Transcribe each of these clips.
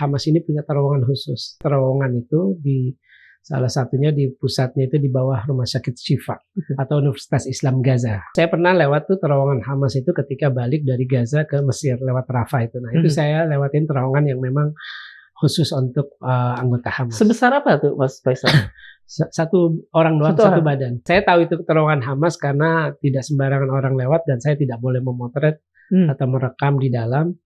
Hamas ini punya terowongan khusus. Terowongan itu salah satunya di pusatnya itu di bawah Rumah Sakit Syifa atau Universitas Islam Gaza. Saya pernah lewat tuh terowongan Hamas itu ketika balik dari Gaza ke Mesir lewat Rafah itu. Nah itu saya lewatin terowongan yang memang khusus untuk anggota Hamas. Sebesar apa tuh Mas Faisal? Satu orang doang, satu badan. Saya tahu itu terowongan Hamas karena tidak sembarangan orang lewat dan saya tidak boleh memotret atau merekam di dalam.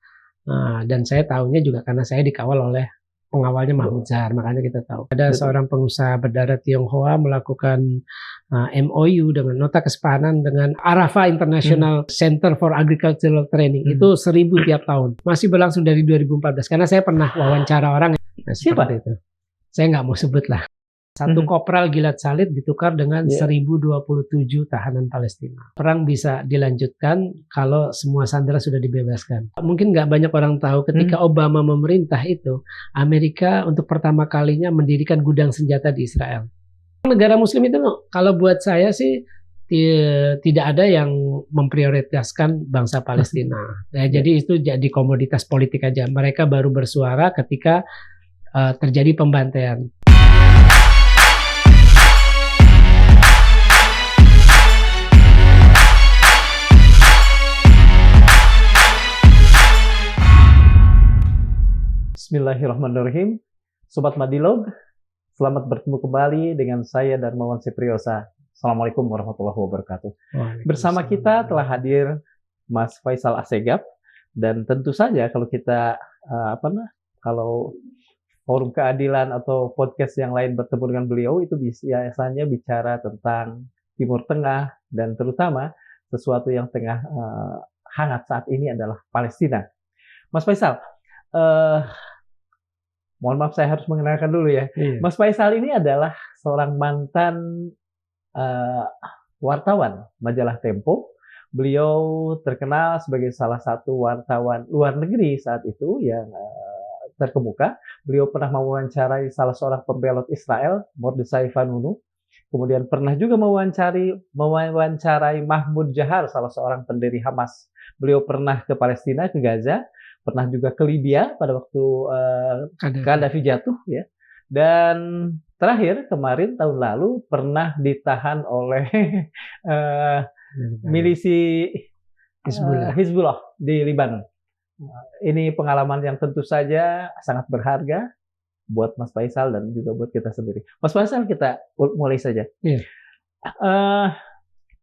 Dan saya tahunya juga karena saya dikawal oleh pengawalnya Mahmud Zahar, makanya kita tahu. Ada seorang pengusaha berdarah Tionghoa melakukan MOU dengan nota kesepakatan dengan Arafah International Center for Agricultural Training. Itu 1.000 tiap tahun. Masih berlangsung dari 2014. Karena saya pernah wawancara orang. Siapa itu? Saya nggak mau sebut lah. Satu kopral Gilad Shalit ditukar dengan 1.027 tahanan Palestina. Perang bisa dilanjutkan kalau semua sandera sudah dibebaskan. Mungkin nggak banyak orang tahu ketika Obama memerintah itu, Amerika untuk pertama kalinya mendirikan gudang senjata di Israel. Negara Muslim itu kalau buat saya sih tidak ada yang memprioritaskan bangsa Palestina. Jadi itu jadi komoditas politik aja. Mereka baru bersuara ketika terjadi pembantaian. Bismillahirrahmanirrahim. Sobat Madilog, selamat bertemu kembali dengan saya Darmawan Sipriosa. Assalamualaikum warahmatullahi wabarakatuh. Bersama kita telah hadir Mas Faisal Assegaf, dan tentu saja kalau kita kalau forum keadilan atau podcast yang lain bertemu dengan beliau itu biasanya bicara tentang Timur Tengah dan terutama sesuatu yang tengah hangat saat ini adalah Palestina. Mas Faisal, mohon maaf saya harus mengenalkan dulu ya. Mas Faisal ini adalah seorang mantan wartawan majalah Tempo. Beliau terkenal sebagai salah satu wartawan luar negeri saat itu yang terkemuka. Beliau pernah mewawancarai salah seorang pembelot Israel, Mordechai Vanunu. Kemudian pernah juga mewawancarai Mahmud Zahar, salah seorang pendiri Hamas. Beliau pernah ke Palestina, ke Gaza. Pernah juga ke Libya pada waktu Gaddafi jatuh ya. Dan terakhir kemarin tahun lalu pernah ditahan oleh milisi Hizbullah di Libanon. Ini pengalaman yang tentu saja sangat berharga buat Mas Faisal dan juga buat kita sendiri. Mas Faisal, kita mulai saja.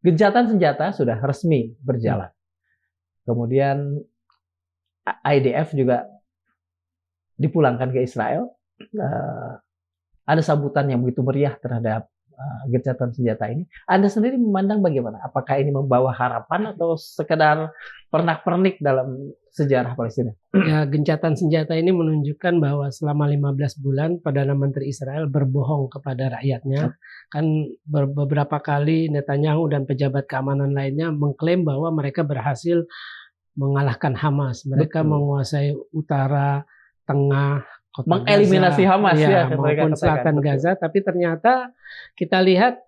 Gencatan senjata sudah resmi berjalan. Kemudian IDF juga dipulangkan ke Israel. Ada sambutan yang begitu meriah terhadap gencatan senjata ini. Anda sendiri memandang bagaimana? Apakah ini membawa harapan atau sekedar pernak-pernik dalam sejarah Palestina? Ya, gencatan senjata ini menunjukkan bahwa selama 15 bulan Perdana Menteri Israel berbohong kepada rakyatnya. Kan beberapa kali Netanyahu dan pejabat keamanan lainnya mengklaim bahwa mereka berhasil mengalahkan Hamas. Mereka menguasai utara, tengah, kota mengeliminasi Gaza, Hamas maupun selatan Gaza. Tapi ternyata kita lihat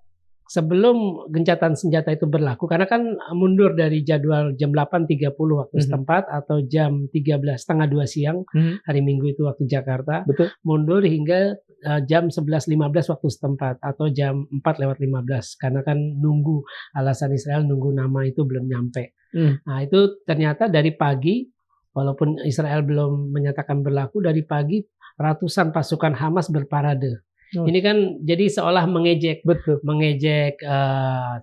sebelum gencatan senjata itu berlaku, karena kan mundur dari jadwal jam 8.30 waktu setempat atau jam 13.30 siang hari Minggu itu waktu Jakarta, mundur hingga jam 11.15 waktu setempat atau jam 4:15 karena kan nunggu, alasan Israel nunggu nama itu belum nyampe. Nah itu ternyata dari pagi, walaupun Israel belum menyatakan berlaku, dari pagi ratusan pasukan Hamas berparade. Ini kan jadi seolah mengejek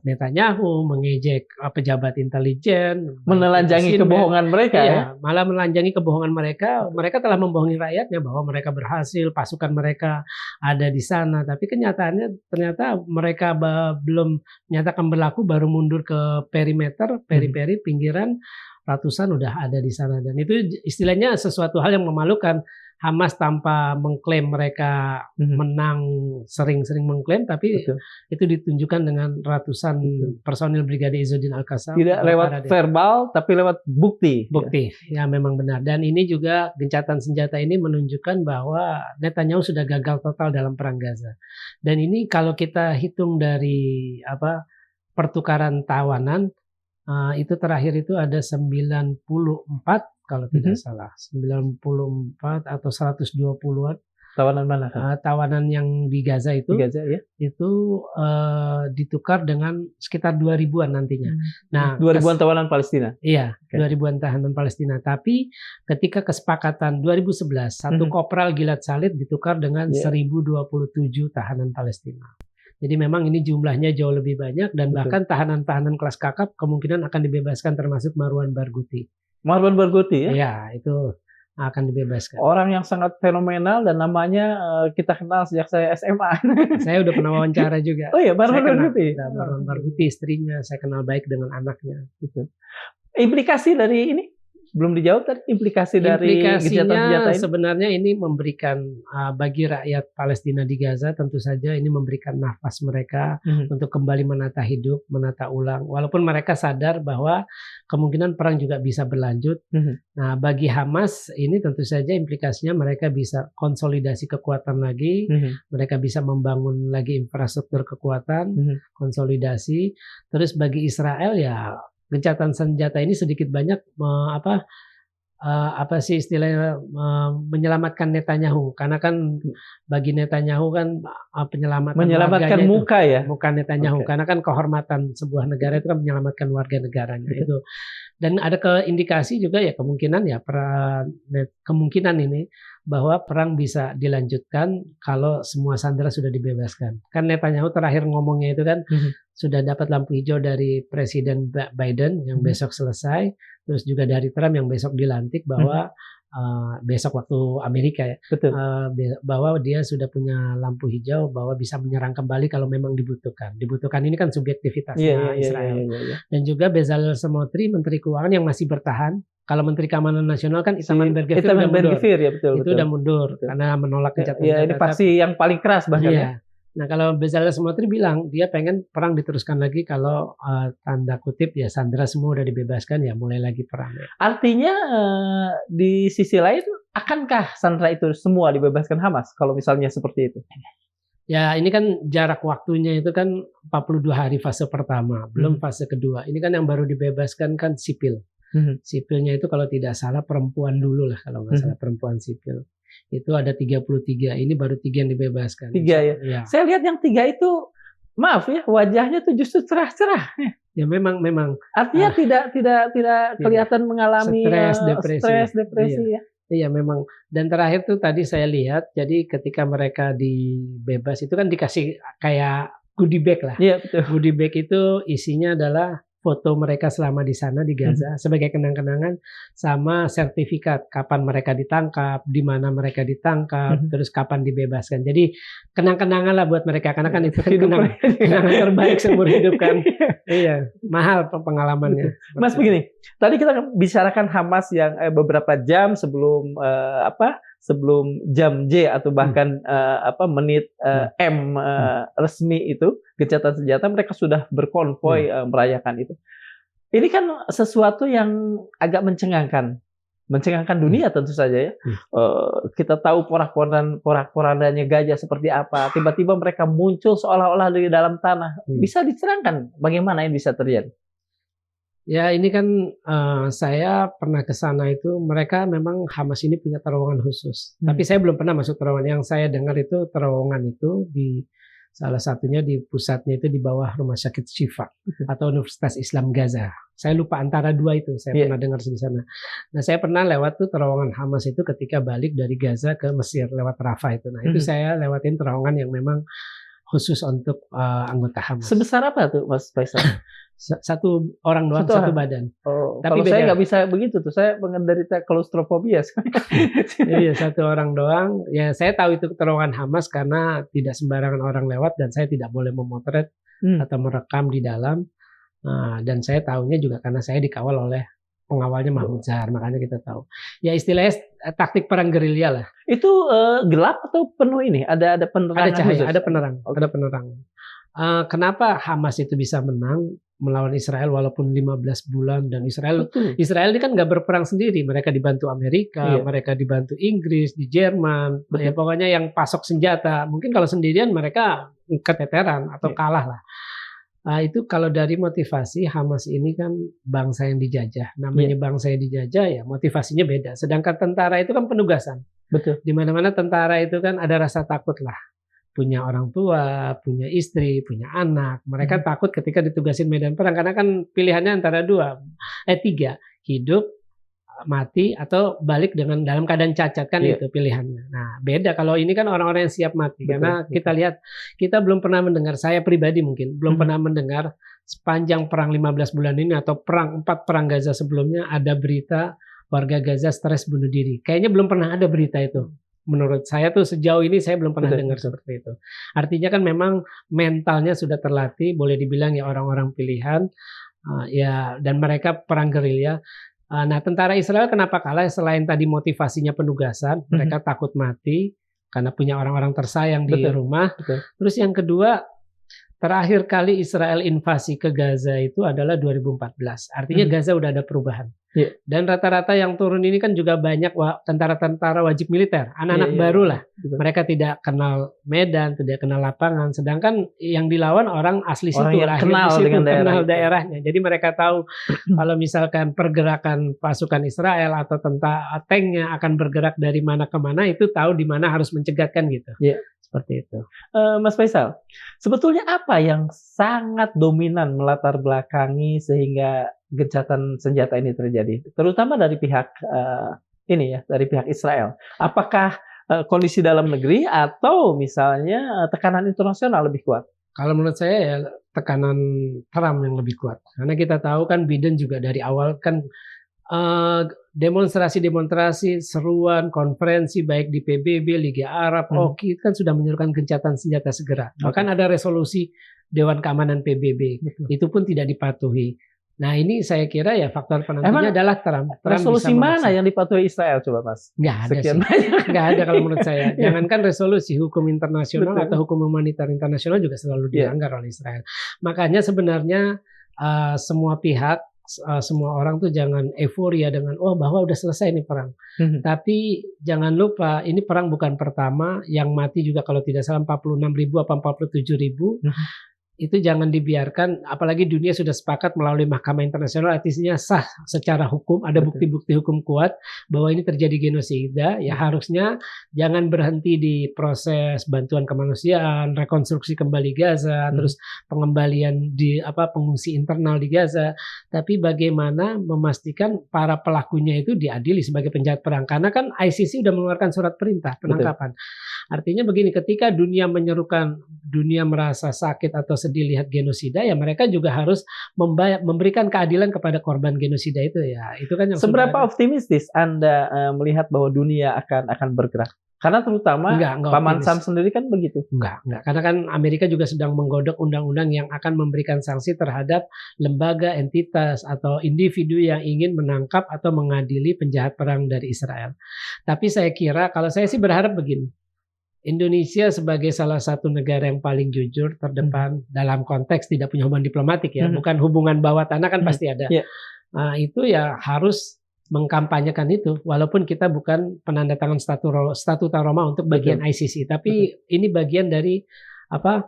Netanyahu, mengejek pejabat intelijen, menelanjangi kebohongan mereka. Iya, malah menelanjangi kebohongan mereka. Mereka telah membohongi rakyatnya bahwa mereka berhasil, pasukan mereka ada di sana. Tapi kenyataannya ternyata mereka belum menyatakan berlaku, baru mundur ke perimeter, peri-peri, pinggiran, ratusan udah ada di sana. Dan itu istilahnya sesuatu hal yang memalukan. Hamas tanpa mengklaim mereka menang, sering-sering mengklaim, tapi itu ditunjukkan dengan ratusan personil Brigade Izzuddin Al-Qassam. Tidak lewat verbal, tapi lewat bukti. Bukti, ya memang benar. Dan ini juga gencatan senjata ini menunjukkan bahwa Netanyahu sudah gagal total dalam perang Gaza. Dan ini kalau kita hitung dari pertukaran tawanan, itu terakhir itu ada 94 kalau tidak salah, 94 atau 120-an. Tawanan mana? Tawanan yang di Gaza itu, Ya? itu ditukar dengan sekitar 2000-an nantinya. Nah, 2000-an tawanan Palestina. Iya, 2000-an tahanan Palestina. Tapi ketika kesepakatan 2011, satu kopral Gilad Shalit ditukar dengan 1027 tahanan Palestina. Jadi memang ini jumlahnya jauh lebih banyak dan bahkan tahanan-tahanan kelas kakap kemungkinan akan dibebaskan termasuk Marwan Barghouti. Marwan Barghouti ya? Iya, itu akan dibebaskan. Orang yang sangat fenomenal dan namanya kita kenal sejak saya SMA. Saya udah pernah wawancara juga. Oh iya, Marwan Barghouti. Marwan Barghouti, istrinya saya kenal baik dengan anaknya. Gitu. Implikasi dari ini belum dijawab tadi, implikasi dari gencatan senjata ini? Sebenarnya ini memberikan bagi rakyat Palestina di Gaza tentu saja ini memberikan nafas mereka untuk kembali menata hidup, menata ulang. Walaupun mereka sadar bahwa kemungkinan perang juga bisa berlanjut. Nah, bagi Hamas ini tentu saja implikasinya mereka bisa konsolidasi kekuatan lagi, mereka bisa membangun lagi infrastruktur kekuatan, konsolidasi. Terus bagi Israel ya gencatan senjata ini sedikit banyak apa sih istilahnya menyelamatkan Netanyahu, karena kan bagi Netanyahu kan menyelamatkan muka ya, muka Netanyahu, karena kan kehormatan sebuah negara itu kan menyelamatkan warga negaranya itu. Dan ada keindikasi juga ya kemungkinan ini bahwa perang bisa dilanjutkan kalau semua sandera sudah dibebaskan. Kan Netanyahu terakhir ngomongnya itu kan sudah dapat lampu hijau dari Presiden Biden yang besok selesai, terus juga dari Trump yang besok dilantik bahwa besok waktu Amerika ya, bahwa dia sudah punya lampu hijau bahwa bisa menyerang kembali kalau memang dibutuhkan. Dibutuhkan ini kan subjektivitasnya Israel. Dan juga Bezalel Smotri, Menteri Keuangan yang masih bertahan. Kalau Menteri Keamanan Nasional kan Itamar Ben-Gvir udah mundur. Itu udah mundur karena menolak gencatan senjata. Ini faksi yang paling keras bahkan. Iya. Nah, kalau Bezalel Smotri bilang dia pengen perang diteruskan lagi kalau tanda kutip ya sandera semua udah dibebaskan ya mulai lagi perang. Ya. Artinya di sisi lain akankah sandera itu semua dibebaskan Hamas kalau misalnya seperti itu? Ya ini kan jarak waktunya itu kan 42 hari fase pertama, belum fase kedua. Ini kan yang baru dibebaskan kan sipil. Sipilnya itu kalau tidak salah perempuan dulu lah, kalau nggak salah perempuan sipil. Itu ada 33, ini baru 3 yang dibebaskan. 3 ya? Ya. Saya lihat yang 3 itu, maaf ya, wajahnya tuh justru cerah-cerah. Ya memang. Artinya tidak kelihatan mengalami stres, depresi ya. Iya memang. Dan terakhir tuh tadi saya lihat, jadi ketika mereka dibebas itu kan dikasih kayak goodie bag lah. Iya betul. Goodie bag itu isinya adalah foto mereka selama di sana di Gaza sebagai kenang-kenangan sama sertifikat kapan mereka ditangkap, di mana mereka ditangkap, terus kapan dibebaskan. Jadi kenang-kenangan lah buat mereka karena kan itu kan kenangan terbaik seumur hidup kan. Iya, mahal pengalamannya. Mas begini, tadi kita bicarakan Hamas yang beberapa jam sebelum sebelum jam J atau bahkan menit M resmi itu gencatan senjata mereka sudah berkonvoi merayakan itu. Ini kan sesuatu yang agak mencengangkan dunia tentu saja ya. Kita tahu porak-porandanya gajah seperti apa. Tiba-tiba mereka muncul seolah-olah dari dalam tanah. Bisa dicerangkan bagaimana ini bisa terjadi? Ya ini kan saya pernah ke sana itu, mereka memang Hamas ini punya terowongan khusus. Tapi saya belum pernah masuk terowongan. Yang saya dengar itu terowongan itu di salah satunya di pusatnya itu di bawah Rumah Sakit Syifa atau Universitas Islam Gaza. Saya lupa antara dua itu, saya pernah dengar di sana. Nah saya pernah lewat tuh terowongan Hamas itu ketika balik dari Gaza ke Mesir lewat Rafah itu. Nah itu saya lewatin terowongan yang memang khusus untuk anggota Hamas. Sebesar apa tuh Mas Faisal? Satu orang doang, satu badan. Oh, tapi saya nggak bisa begitu tuh, saya menderita klaustrofobia. Iya, satu orang doang. Ya saya tahu itu terowongan Hamas karena tidak sembarangan orang lewat dan saya tidak boleh memotret atau merekam di dalam. Dan saya tahunya juga karena saya dikawal oleh pengawalnya Mahmud Zahar, makanya kita tahu. Ya istilahnya taktik perang gerilya lah. Itu gelap atau penuh ini? Ada penerangan? Ada cahaya, ada penerang, ada penerang. Kenapa Hamas itu bisa menang melawan Israel walaupun 15 bulan dan Israel ini kan nggak berperang sendiri, mereka dibantu Amerika, mereka dibantu Inggris, di Jerman, ya pokoknya yang pasok senjata. Mungkin kalau sendirian mereka keteteran atau kalah lah. Itu kalau dari motivasi, Hamas ini kan bangsa yang dijajah. Namanya bangsa yang dijajah ya motivasinya beda. Sedangkan tentara itu kan penugasan. Betul. Di mana-mana tentara itu kan ada rasa takut lah. Punya orang tua, punya istri, punya anak. Mereka takut ketika ditugasin medan perang karena kan pilihannya antara tiga, hidup, mati atau balik dengan dalam keadaan cacat kan itu pilihannya. Nah, beda kalau ini kan orang-orang yang siap mati. Karena kita lihat, kita belum pernah mendengar, saya pribadi mungkin belum pernah mendengar sepanjang perang 15 bulan ini atau perang 4 perang Gaza sebelumnya ada berita warga Gaza stres bunuh diri. Kayaknya belum pernah ada berita itu. Menurut saya tuh sejauh ini saya belum pernah dengar seperti itu. Artinya kan memang mentalnya sudah terlatih, boleh dibilang ya orang-orang pilihan, ya, dan mereka perang gerilya. Nah, tentara Israel kenapa kalah? Selain tadi motivasinya penugasan, mereka takut mati karena punya orang-orang tersayang di rumah. Terus yang kedua, terakhir kali Israel invasi ke Gaza itu adalah 2014. Artinya Gaza udah ada perubahan. Dan rata-rata yang turun ini kan juga banyak tentara-tentara wajib militer, anak-anak baru lah. Mereka tidak kenal medan, tidak kenal lapangan. Sedangkan yang dilawan orang asli situ, lahir di situ, kenal daerahnya. Jadi mereka tahu kalau misalkan pergerakan pasukan Israel atau tanknya akan bergerak dari mana ke mana, itu tahu di mana harus mencegatkan gitu. Seperti itu. Mas Faisal, sebetulnya apa yang sangat dominan melatar belakangi sehingga gencatan senjata ini terjadi, terutama dari pihak dari pihak Israel? Apakah kondisi dalam negeri atau misalnya tekanan internasional lebih kuat? Kalau menurut saya ya tekanan Trump yang lebih kuat. Karena kita tahu kan Biden juga dari awal kan demonstrasi-demonstrasi, seruan, konferensi baik di PBB, Liga Arab, OKI kan sudah menyerukan gencatan senjata segera. Bahkan ada resolusi Dewan Keamanan PBB. Itu pun tidak dipatuhi. Nah, ini saya kira ya faktor penentunya adalah Trump. Resolusi mana yang dipatuhi Israel coba, Mas? Nggak ada sih. Nggak ada kalau menurut saya. Jangankan resolusi, hukum internasional atau hukum humanitar internasional juga selalu dilanggar oleh Israel. Makanya sebenarnya semua pihak, semua orang tuh jangan euforia dengan bahwa udah selesai nih perang. Tapi jangan lupa ini perang bukan pertama, yang mati juga kalau tidak salah 46.000 apa 47.000. Itu jangan dibiarkan, apalagi dunia sudah sepakat melalui Mahkamah Internasional, artinya sah secara hukum, ada bukti-bukti hukum kuat bahwa ini terjadi genosida. Ya harusnya jangan berhenti di proses bantuan kemanusiaan, rekonstruksi kembali Gaza, terus pengembalian di pengungsi internal di Gaza, tapi bagaimana memastikan para pelakunya itu diadili sebagai penjahat perang, karena kan ICC sudah mengeluarkan surat perintah penangkapan. Artinya begini, ketika dunia menyerukan, dunia merasa sakit atau sedih lihat genosida, ya mereka juga harus memberikan keadilan kepada korban genosida itu ya. Itu kan yang seberapa optimistis Anda melihat bahwa dunia akan bergerak? Karena terutama Paman Sam sendiri kan begitu. Enggak. Karena kan Amerika juga sedang menggodok undang-undang yang akan memberikan sanksi terhadap lembaga, entitas, atau individu yang ingin menangkap atau mengadili penjahat perang dari Israel. Tapi saya kira, kalau saya sih berharap begini. Indonesia sebagai salah satu negara yang paling jujur, terdepan dalam konteks tidak punya hubungan diplomatik ya, bukan hubungan bawah tanah kan pasti ada. Nah, itu ya harus mengkampanyekan itu, walaupun kita bukan penandatangan statuta Roma untuk bagian ICC, tapi ini bagian dari apa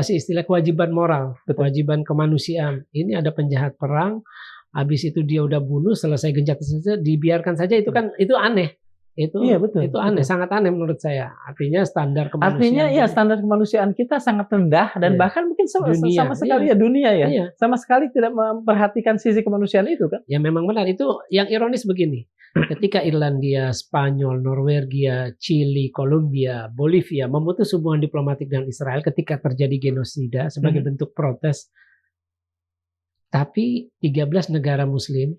sih istilah kewajiban moral, kewajiban kemanusiaan. Ini ada penjahat perang, habis itu dia udah bunuh, selesai gencatan saja, dibiarkan saja, itu kan itu aneh. Itu aneh, sangat aneh menurut saya. Artinya standar kemanusiaan. Artinya standar kemanusiaan kita sangat rendah dan bahkan mungkin sama sekali dunia sama sekali tidak memperhatikan sisi kemanusiaan itu kan. Ya memang benar, itu yang ironis begini. Ketika Irlandia, Spanyol, Norwegia, Chili, Kolombia, Bolivia memutus hubungan diplomatik dengan Israel ketika terjadi genosida sebagai bentuk protes. Tapi 13 negara muslim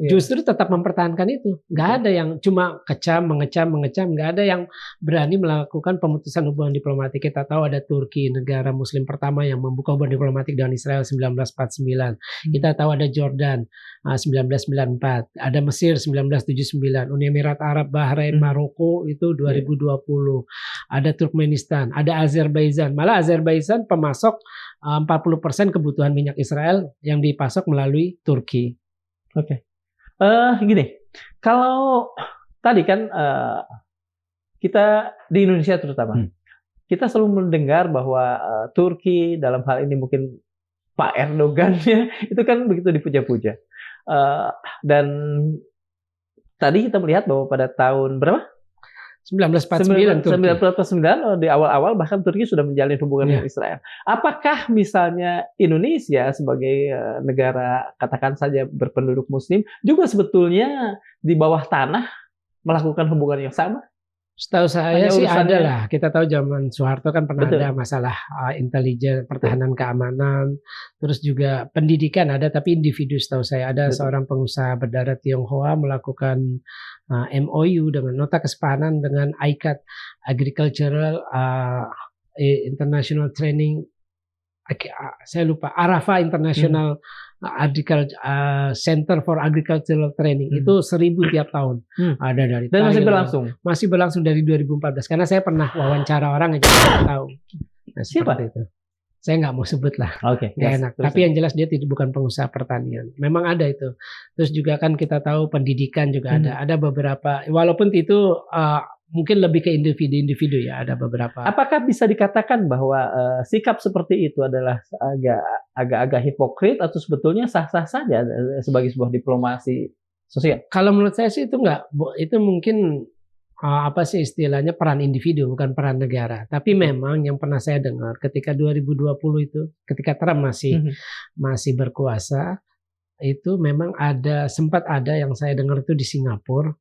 justru tetap mempertahankan itu. Nggak ada yang cuma mengecam, nggak ada yang berani melakukan pemutusan hubungan diplomatik. Kita tahu ada Turki, negara muslim pertama yang membuka hubungan diplomatik dengan Israel 1949. Kita tahu ada Jordan 1994, ada Mesir 1979, Uni Emirat Arab, Bahrain, Maroko itu 2020. Ada Turkmenistan, ada Azerbaijan. Malah Azerbaijan pemasok 40% kebutuhan minyak Israel yang dipasok melalui Turki. Oke. Gini, kalau tadi kan kita di Indonesia terutama, kita selalu mendengar bahwa Turki dalam hal ini mungkin Pak Erdogan ya, itu kan begitu dipuja-puja. Dan tadi kita melihat bahwa pada tahun berapa? 1949 Turki. 1949 di awal-awal bahkan Turki sudah menjalin hubungan dengan Israel. Apakah misalnya Indonesia sebagai negara katakan saja berpenduduk Muslim juga sebetulnya di bawah tanah melakukan hubungan yang sama? Setahu saya sih ada lah. Kita tahu zaman Soeharto kan pernah ada masalah intelijen, pertahanan, keamanan, terus juga pendidikan ada, tapi individu setahu saya ada seorang pengusaha berdarah Tionghoa melakukan MOU dengan nota kesepakatan dengan ICAT, Agricultural International Training, saya lupa, Arafah International Center for Agricultural Training. Itu 1.000 tiap tahun ada dari dan Thailand. masih berlangsung dari 2014 karena saya pernah wawancara orang yang tidak tahu. Nah, siapa itu? Saya nggak mau sebut lah. Oke. Enak. Tapi yang jelas dia bukan pengusaha pertanian. Memang ada itu. Terus juga kan kita tahu pendidikan juga ada. Ada beberapa. Walaupun itu mungkin lebih ke individu-individu ya, ada beberapa. Apakah bisa dikatakan bahwa sikap seperti itu adalah agak-agak hipokrit atau sebetulnya sah-sah saja sebagai sebuah diplomasi sosial? Kalau menurut saya sih itu enggak, itu mungkin apa sih istilahnya peran individu bukan peran negara. Tapi memang yang pernah saya dengar ketika 2020 itu, ketika Trump masih berkuasa, itu memang sempat ada yang saya dengar itu di Singapura.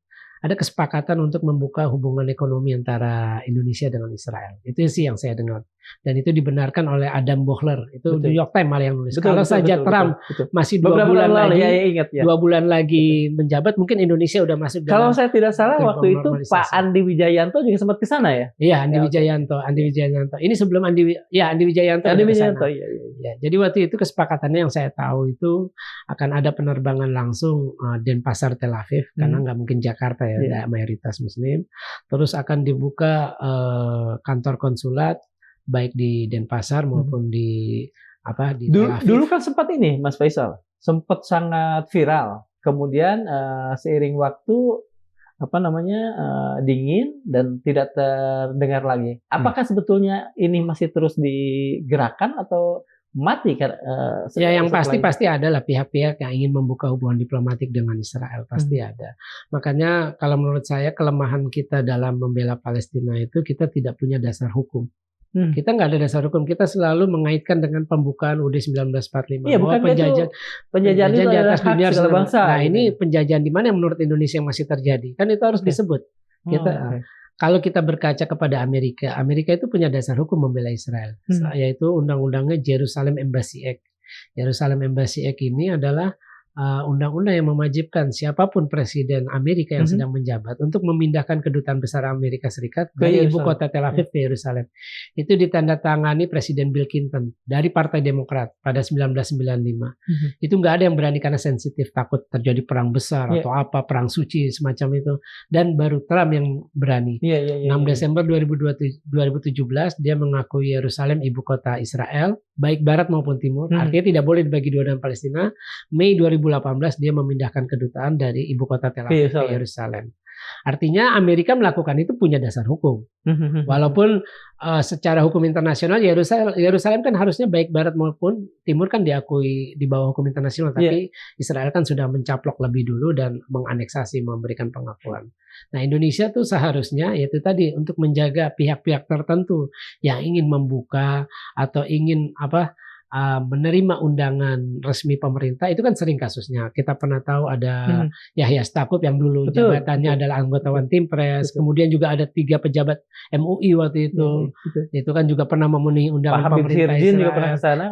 Ada kesepakatan untuk membuka hubungan ekonomi antara Indonesia dengan Israel. Itu sih yang saya dengar. Dan itu dibenarkan oleh Adam Boehler. Itu New York Times malah yang nulis. Kalau saja Trump masih 2 bulan lagi, ya. 2 bulan lagi menjabat, mungkin Indonesia udah masuk. Kalau saya tidak salah waktu itu Pak Andi Wijayanto juga sempat ke sana ya? Iya, Andi Wijayanto. Ini sebelum Andi Wijayanto. Ya, jadi waktu itu kesepakatannya yang saya tahu itu akan ada penerbangan langsung Denpasar Tel Aviv karena nggak mungkin Jakarta ya, mayoritas Muslim. Terus akan dibuka kantor konsulat baik di Denpasar maupun di Tel Aviv. Dulu kan sempat ini, Mas Faisal, sempat sangat viral. Kemudian seiring waktu dingin dan tidak terdengar lagi. Apakah sebetulnya ini masih terus digerakkan atau mati kan? Ya yang pasti ada lah pihak-pihak yang ingin membuka hubungan diplomatik dengan Israel, pasti ada. Makanya kalau menurut saya kelemahan kita dalam membela Palestina itu kita tidak punya dasar hukum. Kita nggak ada dasar hukum, kita selalu mengaitkan dengan pembukaan UUD 1945 bahwa penjajahan di atas dunia segala bangsa. Nah ini penjajahan di mana yang menurut Indonesia masih terjadi? Kan itu harus disebut. Kalau kita berkaca kepada Amerika itu punya dasar hukum membela Israel, yaitu undang-undangnya Jerusalem Embassy Act. Jerusalem Embassy Act ini adalah undang-undang yang mewajibkan siapapun presiden Amerika yang sedang menjabat untuk memindahkan kedutaan besar Amerika Serikat dari ibu kota Tel Aviv ke Yerusalem. Itu ditandatangani Presiden Bill Clinton dari Partai Demokrat pada 1995. Itu nggak ada yang berani karena sensitif, takut terjadi perang besar atau perang suci semacam itu. Dan baru Trump yang berani. 6 Desember 2017 dia mengakui Yerusalem ibu kota Israel, baik barat maupun timur. Artinya tidak boleh dibagi dua dengan Palestina. Mei 2018 dia memindahkan kedutaan dari ibu kota Tel Aviv ke Yerusalem. Artinya Amerika melakukan itu punya dasar hukum. Walaupun secara hukum internasional Yerusalem kan harusnya baik barat maupun timur kan diakui di bawah hukum internasional, tapi Israel kan sudah mencaplok lebih dulu dan menganeksasi, memberikan pengakuan. Nah Indonesia tuh seharusnya yaitu tadi untuk menjaga pihak-pihak tertentu yang ingin membuka atau ingin menerima undangan resmi pemerintah, itu kan sering kasusnya. Kita pernah tahu ada Yahya Stakuf yang dulu jabatannya adalah anggota One Team Press. Kemudian juga ada 3 pejabat MUI waktu itu. Itu kan juga pernah memenuhi undangan pemerintah Israel. Juga pernah kesana,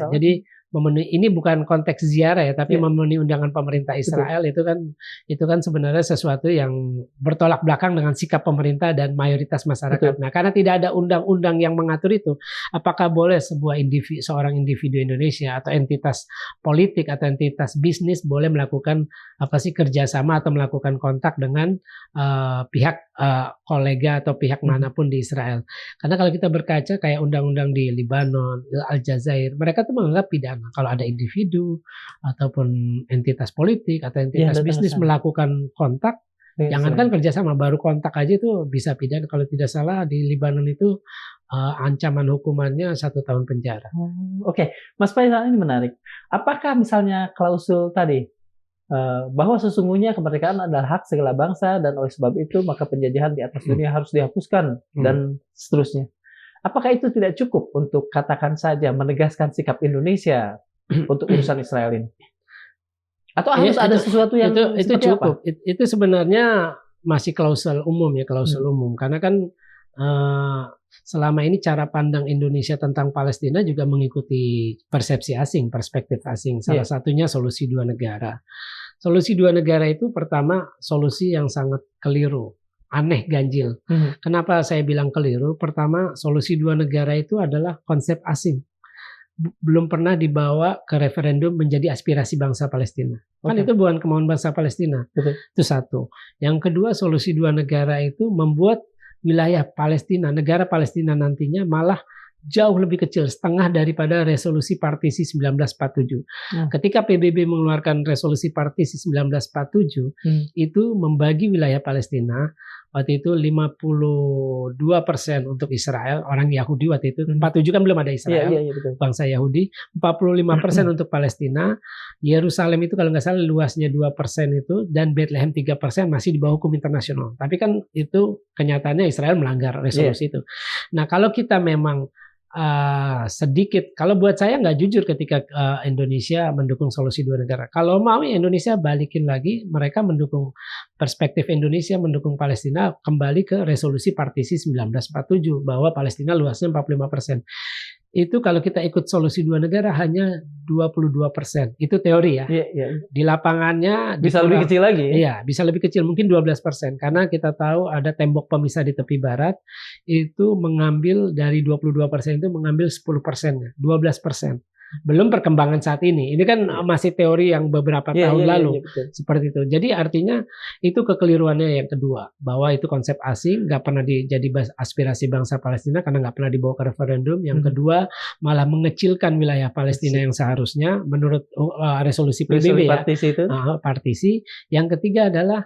jadi memenuhi, ini bukan konteks ziarah ya, tapi memenuhi undangan pemerintah Israel. Itu kan sebenarnya sesuatu yang bertolak belakang dengan sikap pemerintah dan mayoritas masyarakat. Nah, karena tidak ada undang-undang yang mengatur itu, apakah boleh seorang individu Indonesia atau entitas politik atau entitas bisnis boleh melakukan kerjasama atau melakukan kontak dengan pihak kolega atau pihak manapun di Israel. Karena kalau kita berkaca kayak undang-undang di Lebanon, Aljazair, mereka tuh menganggap pidana kalau ada individu ataupun entitas politik atau entitas bisnis melakukan kontak, jangankan kerjasama, baru kontak aja itu bisa pidana. Kalau tidak salah di Lebanon itu ancaman hukumannya 1 tahun penjara. Oke. Mas Faisal, ini menarik. Apakah misalnya klausul tadi bahwa sesungguhnya kemerdekaan adalah hak segala bangsa dan oleh sebab itu maka penjajahan di atas dunia harus dihapuskan dan seterusnya. Apakah itu tidak cukup untuk katakan saja menegaskan sikap Indonesia untuk urusan Israel ini? Atau harus ada sesuatu yang itu cukup. Itu sebenarnya masih klausul umum ya, klausul umum. Karena kan selama ini cara pandang Indonesia tentang Palestina juga mengikuti persepsi asing, perspektif asing. Salah satunya solusi 2 negara. Solusi 2 negara itu pertama solusi yang sangat keliru, aneh, ganjil. Kenapa saya bilang keliru? Pertama, solusi 2 negara itu adalah konsep asing. Belum pernah dibawa ke referendum menjadi aspirasi bangsa Palestina. Kan itu bukan kemauan bangsa Palestina. Itu satu. Yang kedua, solusi 2 negara itu membuat wilayah Palestina, negara Palestina nantinya malah jauh lebih kecil, setengah daripada resolusi partisi 1947. Ketika PBB mengeluarkan resolusi partisi 1947, itu membagi wilayah Palestina, waktu itu 52% untuk Israel, orang Yahudi waktu itu, 47 kan belum ada Israel, bangsa Yahudi, 45% untuk Palestina, Yerusalem itu kalau nggak salah luasnya 2% itu, dan Bethlehem 3% masih di bawah hukum internasional. Tapi kan itu kenyataannya Israel melanggar resolusi itu. Nah kalau kita memang sedikit, kalau buat saya nggak jujur ketika Indonesia mendukung solusi 2 negara. Kalau mau Indonesia balikin lagi, mereka mendukung perspektif Indonesia mendukung Palestina kembali ke resolusi partisi 1947 bahwa Palestina luasnya 45%. Itu kalau kita ikut solusi 2 negara hanya 22%. Itu teori ya. Di lapangannya bisa lebih kecil lagi. Iya, bisa lebih kecil, mungkin 12%. Karena kita tahu ada tembok pemisah di tepi barat, itu mengambil dari 22% itu mengambil 10%-nya, 12%. Belum perkembangan saat ini. Ini kan masih teori yang beberapa tahun lalu. Seperti itu. Jadi artinya itu kekeliruannya yang kedua. Bahwa itu konsep asing, nggak pernah jadi aspirasi bangsa Palestina karena nggak pernah dibawa ke referendum. Yang kedua malah mengecilkan wilayah Palestina yang seharusnya menurut resolusi PBB ya. Partisi itu. Partisi. Yang ketiga adalah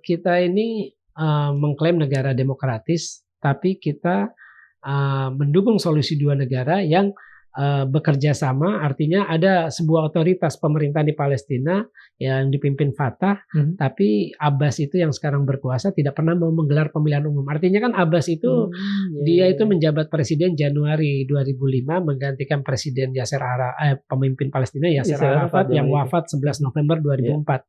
kita ini mengklaim negara demokratis, tapi kita mendukung solusi 2 negara yang bekerja sama, artinya ada sebuah otoritas pemerintahan di Palestina yang dipimpin Fatah, tapi Abbas itu yang sekarang berkuasa tidak pernah mau menggelar pemilihan umum. Artinya kan Abbas itu dia itu menjabat presiden Januari 2005 menggantikan presiden pemimpin Palestina Yasser Arafat yang wafat 11 November 2004.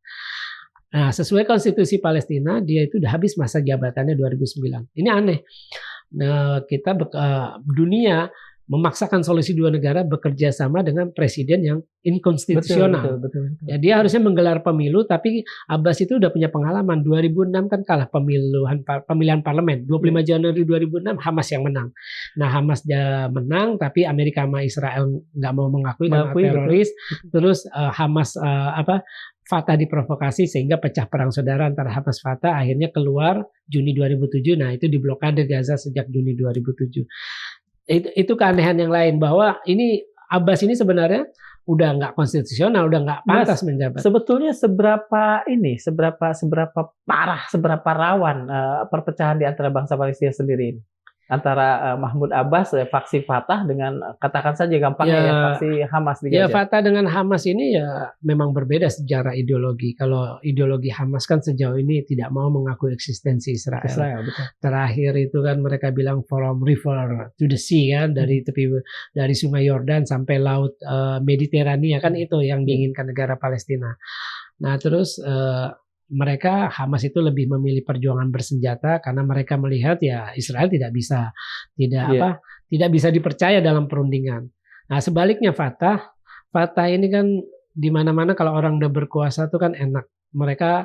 Nah, sesuai konstitusi Palestina dia itu udah habis masa jabatannya 2009. Ini aneh. Nah, kita dunia memaksakan solusi 2 negara bekerja sama dengan presiden yang inkonstitusional. Betul. Ya, dia harusnya menggelar pemilu, tapi Abbas itu udah punya pengalaman. 2006 kan kalah pemilihan parlemen. 25 Januari 2006 Hamas yang menang. Nah Hamas menang, tapi Amerika sama Israel nggak mau mengakui teroris. Terus Hamas Fatah diprovokasi sehingga pecah perang saudara antara Hamas Fatah, akhirnya keluar Juni 2007. Nah itu diblokade Gaza sejak Juni 2007. Itu keanehan yang lain, bahwa ini Abbas ini sebenarnya udah nggak konstitusional, udah nggak pantas menjabat. Sebetulnya seberapa parah, seberapa rawan perpecahan di antara bangsa Palestina sendiri ini? Antara Mahmud Abbas, faksi Fatah dengan katakan saja gampangnya faksi Hamas di Gaza. Ya Fatah dengan Hamas ini ya memang berbeda secara ideologi. Kalau ideologi Hamas kan sejauh ini tidak mau mengakui eksistensi Israel. Betul. Terakhir itu kan mereka bilang from river to the sea kan, dari sungai Yordan sampai laut Mediterania kan, itu yang diinginkan negara Palestina. Nah terus mereka Hamas itu lebih memilih perjuangan bersenjata karena mereka melihat ya Israel tidak bisa dipercaya dalam perundingan. Nah sebaliknya Fatah ini kan di mana-mana kalau orang udah berkuasa itu kan enak. Mereka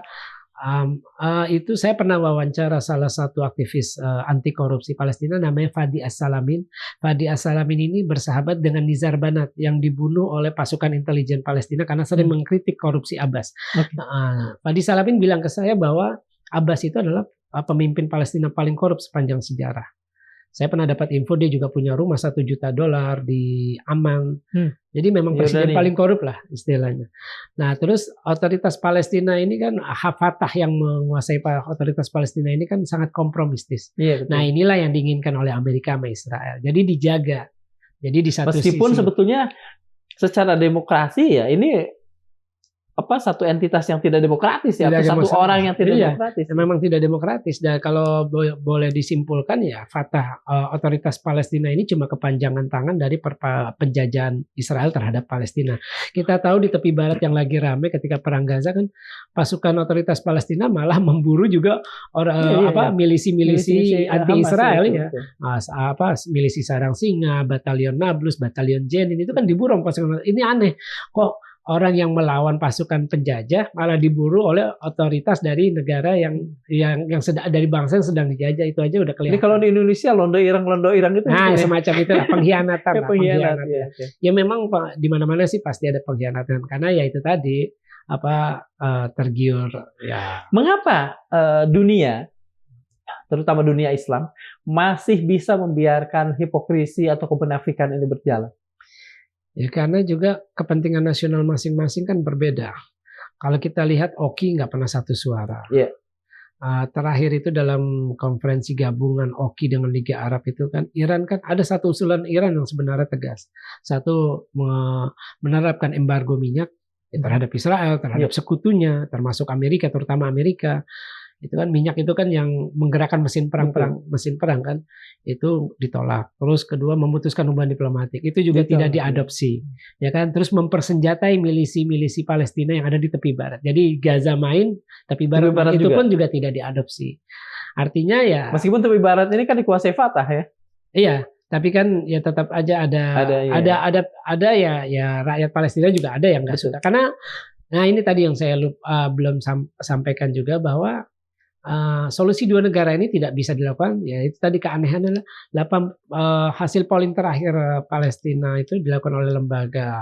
itu saya pernah wawancara salah satu aktivis anti korupsi Palestina namanya Fadi As-Salamin. Fadi As-Salamin ini bersahabat dengan Nizar Banat yang dibunuh oleh pasukan intelijen Palestina karena sering mengkritik korupsi Abbas. Fadi As-Salamin bilang ke saya bahwa Abbas itu adalah pemimpin Palestina paling korup sepanjang sejarah. Saya pernah dapat info dia juga punya rumah $1 juta di Amman. Jadi memang presiden Yordania. paling korup lah istilahnya. Nah terus otoritas Palestina ini kan Fatah yang menguasai otoritas Palestina ini kan sangat kompromistis. Iya, betul. Nah inilah yang diinginkan oleh Amerika sama Israel. Jadi dijaga. Jadi di satu Meskipun sisi sebetulnya secara demokrasi ya ini satu entitas yang tidak demokratis ya, tidak atau satu masalah. orang yang tidak Iya, demokratis. memang tidak demokratis. Dan kalau boleh disimpulkan ya Fatah, otoritas Palestina ini cuma kepanjangan tangan dari penjajahan Israel terhadap Palestina. Kita tahu di tepi barat yang lagi ramai ketika perang Gaza kan pasukan otoritas Palestina malah memburu juga milisi-milisi anti Israel ya. Milisi Sarang Singa, Batalion Nablus, Batalion Jenin itu kan diburu pasukan. Ini aneh. Kok orang yang melawan pasukan penjajah malah diburu oleh otoritas dari negara yang sedang, dari bangsa yang sedang dijajah. Itu aja udah kelihatan. Jadi kalau di Indonesia londo irang itu semacam itu lah, pengkhianatan. Pengkhianatan. Ya memang di mana-mana sih pasti ada pengkhianatan karena ya itu tadi tergiur ya. Mengapa dunia, terutama dunia Islam, masih bisa membiarkan hipokrisi atau kemunafikan ini berjalan? Ya karena juga kepentingan nasional masing-masing kan berbeda. Kalau kita lihat Oki nggak pernah satu suara. Yeah. Terakhir itu dalam konferensi gabungan Oki dengan Liga Arab itu kan Iran kan ada satu usulan Iran yang sebenarnya tegas. Satu menerapkan embargo minyak terhadap Israel, terhadap sekutunya, termasuk Amerika, terutama Amerika. Itu kan minyak itu kan yang menggerakkan mesin perang kan itu ditolak. Terus kedua memutuskan hubungan diplomatik itu juga tidak diadopsi, ya kan. Terus mempersenjatai milisi Palestina yang ada di tepi barat. Jadi Gaza main, tepi barat itu pun juga tidak diadopsi. Artinya ya meskipun tepi barat ini kan dikuasai Fatah ya. Iya, tapi kan ya tetap aja ada ya rakyat Palestina juga ada yang nggak suka. Karena nah ini tadi yang saya belum sampaikan juga bahwa solusi dua negara ini tidak bisa dilakukan. Ya itu tadi keanehannya hasil polling terakhir Palestina itu dilakukan oleh lembaga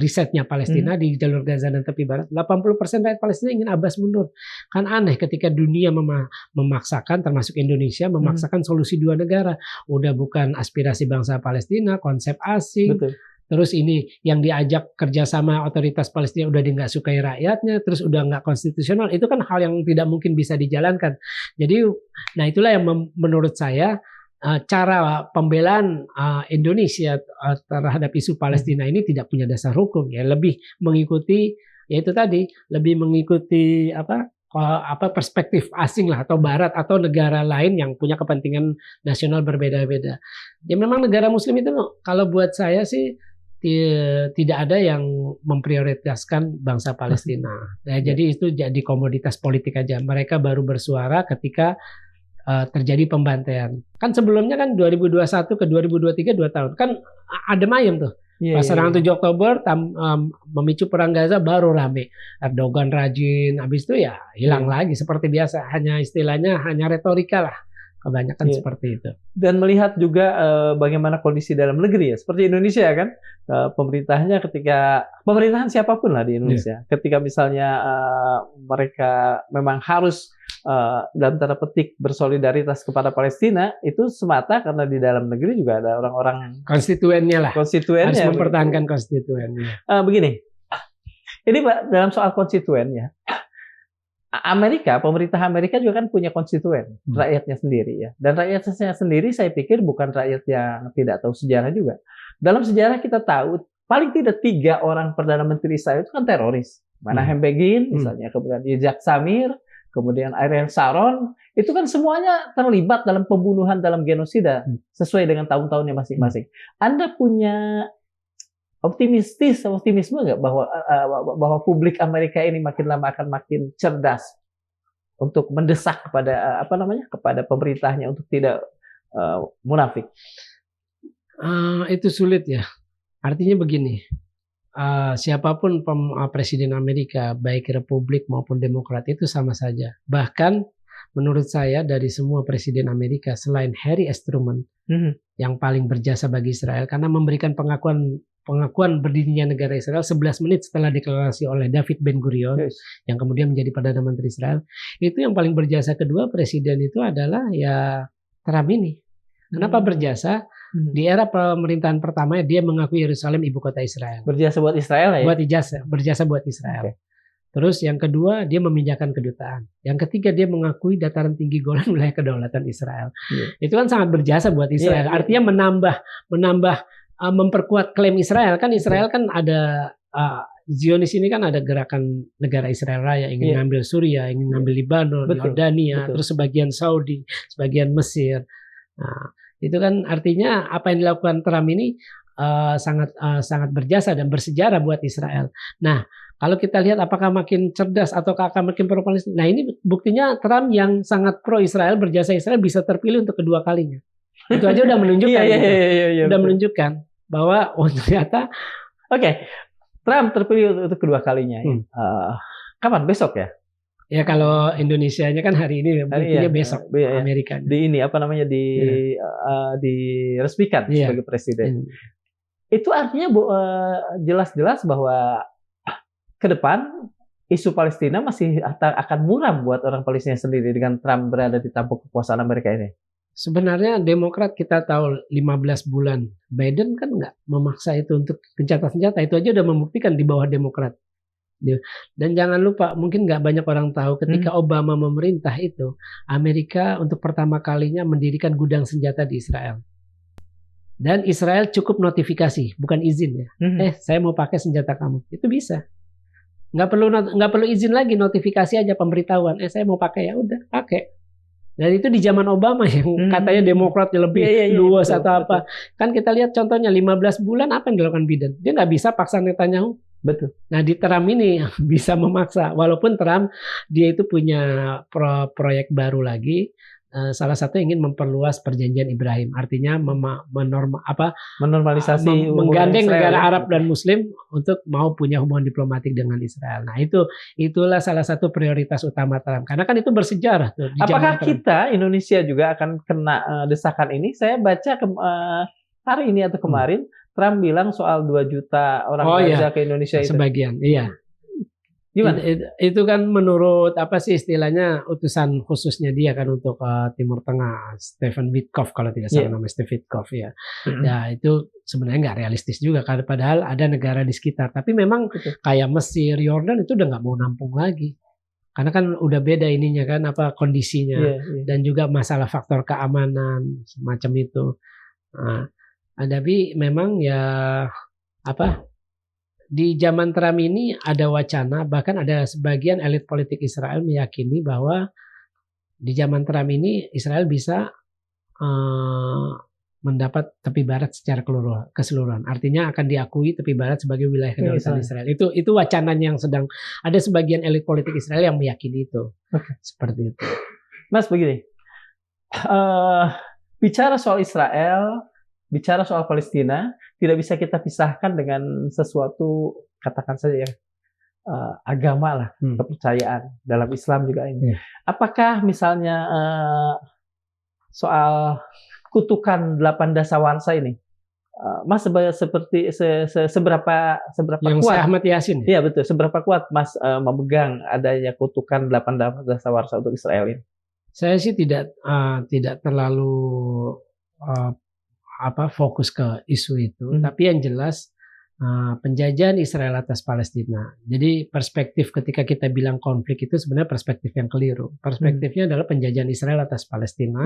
risetnya Palestina di jalur Gaza dan tepi barat. 80% rakyat Palestina ingin Abbas mundur. Kan aneh ketika dunia memaksakan, termasuk Indonesia memaksakan solusi dua negara. Udah bukan aspirasi bangsa Palestina, konsep asing. Betul. Terus ini yang diajak kerjasama otoritas Palestina udah nggak sukai rakyatnya, terus udah nggak konstitusional. Itu kan hal yang tidak mungkin bisa dijalankan. Jadi, nah itulah yang menurut saya cara pembelaan Indonesia terhadap isu Palestina ini tidak punya dasar hukum. Ya lebih mengikuti, yaitu tadi lebih mengikuti perspektif asing lah atau Barat atau negara lain yang punya kepentingan nasional berbeda-beda. Ya memang negara Muslim itu kalau buat saya sih tidak ada yang memprioritaskan bangsa Palestina. Ya, jadi itu jadi komoditas politik aja. Mereka baru bersuara ketika terjadi pembantaian. Kan sebelumnya kan 2021 ke 2023 2 tahun. Kan adem ayem tuh. Pas serangan 7 Oktober memicu perang Gaza baru rame. Erdogan rajin, habis itu ya hilang lagi seperti biasa. Hanya istilahnya hanya retorika lah. Kebanyakan seperti itu. Dan melihat juga bagaimana kondisi dalam negeri ya, seperti Indonesia kan, pemerintahan siapapun lah di Indonesia, ketika misalnya mereka memang harus dalam tanda petik bersolidaritas kepada Palestina, itu semata karena di dalam negeri juga ada orang-orang konstituennya harus mempertahankan konstituennya. Begini, ini dalam soal konstituennya. Pemerintah Amerika juga kan punya konstituen, rakyatnya sendiri ya. Dan rakyatnya sendiri saya pikir bukan rakyat yang tidak tahu sejarah juga. Dalam sejarah kita tahu, paling tidak 3 orang Perdana Menteri Israel itu kan teroris. Menahem Begin, misalnya, kemudian Yitzhak Samir, kemudian Ariel Sharon, itu kan semuanya terlibat dalam pembunuhan, dalam genosida, sesuai dengan tahun-tahunnya masing-masing. Anda punya optimisme nggak bahwa publik Amerika ini makin lama akan makin cerdas untuk mendesak kepada kepada pemerintahnya untuk tidak munafik? Itu sulit ya. Artinya begini, siapapun presiden Amerika, baik Republik maupun Demokrat itu sama saja. Bahkan menurut saya dari semua presiden Amerika selain Harry S. Truman yang paling berjasa bagi Israel karena memberikan pengakuan berdirinya negara Israel 11 menit setelah deklarasi oleh David Ben-Gurion yang kemudian menjadi Perdana Menteri Israel. Itu yang paling berjasa kedua presiden itu adalah ya Trump ini. Kenapa berjasa? Di era pemerintahan pertama dia mengakui Yerusalem ibu kota Israel. Berjasa buat Israel ya? Berjasa buat Israel. Okay. Terus yang kedua dia memindahkan kedutaan. Yang ketiga dia mengakui dataran tinggi Golan wilayah kedaulatan Israel. Itu kan sangat berjasa buat Israel. Artinya memperkuat klaim Israel. Kan Israel kan ada Zionis ini kan ada gerakan negara Israel Raya, ingin ngambil Suriah, ingin ngambil Libanon, Yordania, terus sebagian Saudi, sebagian Mesir. Nah, itu kan artinya apa yang dilakukan Trump ini sangat berjasa dan bersejarah buat Israel. Nah, kalau kita lihat apakah makin cerdas atau akan makin pro Palestina. Nah, ini buktinya Trump yang sangat pro Israel, berjasa Israel bisa terpilih untuk kedua kalinya. Itu aja udah menunjukkan. Udah menunjukkan bahwa ternyata Trump terpilih untuk kedua kalinya. Kapan? Besok ya? Ya kalau Indonesianya kan hari ini, buktinya besok Amerika. Di ini apa namanya diresmikan sebagai presiden. Itu artinya jelas-jelas bahwa ke depan isu Palestina masih akan muram buat orang Palestina sendiri dengan Trump berada di tampuk kekuasaan Amerika ini. Sebenarnya Demokrat kita tahu 15 bulan. Biden kan nggak memaksa itu untuk gencatan senjata. Itu aja udah membuktikan di bawah Demokrat. Dan jangan lupa, mungkin nggak banyak orang tahu ketika Obama memerintah itu, Amerika untuk pertama kalinya mendirikan gudang senjata di Israel. Dan Israel cukup notifikasi, bukan izin ya. Saya mau pakai senjata kamu. Itu bisa. Nggak perlu izin lagi, notifikasi aja, pemberitahuan. Saya mau pakai, ya udah pakai. Dan itu di zaman Obama yang katanya Demokratnya lebih luas atau apa. Kan kita lihat contohnya 15 bulan apa yang dilakukan Biden. Dia nggak bisa paksa Netanyahu. Betul. Nah di Trump ini bisa memaksa. Walaupun Trump dia itu punya proyek baru lagi. Salah satu ingin memperluas perjanjian Ibrahim, artinya menormalisasi, menggandeng negara Arab dan Muslim untuk mau punya hubungan diplomatik dengan Israel. Nah itulah salah satu prioritas utama Trump, karena kan itu bersejarah tuh. Apakah kita Indonesia juga akan kena desakan ini? Saya baca hari ini atau kemarin Trump bilang soal 2 juta orang Gaza ke Indonesia itu. Sebagian, iya. Gimana? Itu kan menurut apa sih istilahnya utusan khususnya dia kan untuk Timur Tengah, Stephen Witkoff kalau tidak salah namanya Stephen Witkoff ya. Ya itu sebenarnya nggak realistis juga karena padahal ada negara di sekitar. Tapi memang kayak Mesir, Yordan itu udah nggak mau nampung lagi. Karena kan udah beda ininya kan apa kondisinya dan juga masalah faktor keamanan semacam itu. Nah, tapi memang ya apa? Di zaman Trump ini ada wacana, bahkan ada sebagian elit politik Israel meyakini bahwa di zaman Trump ini Israel bisa mendapat tepi barat secara keseluruhan. Artinya akan diakui tepi barat sebagai wilayah kedaulatan Israel. Itu wacananya yang sedang ada sebagian elit politik Israel yang meyakini itu. Seperti itu. Mas begini, bicara soal Israel, bicara soal Palestina, tidak bisa kita pisahkan dengan sesuatu, katakan saja yang agama lah, kepercayaan dalam Islam juga ini. Apakah misalnya soal kutukan 8 dasawarsa ini, Mas seberapa yang kuat? Ahmad Yasin. Iya betul. Seberapa kuat Mas memegang adanya kutukan 8 dasawarsa untuk Israel ini? Saya sih tidak terlalu fokus ke isu itu, tapi yang jelas penjajahan Israel atas Palestina. Jadi perspektif ketika kita bilang konflik itu sebenarnya perspektif yang keliru. Perspektifnya adalah penjajahan Israel atas Palestina.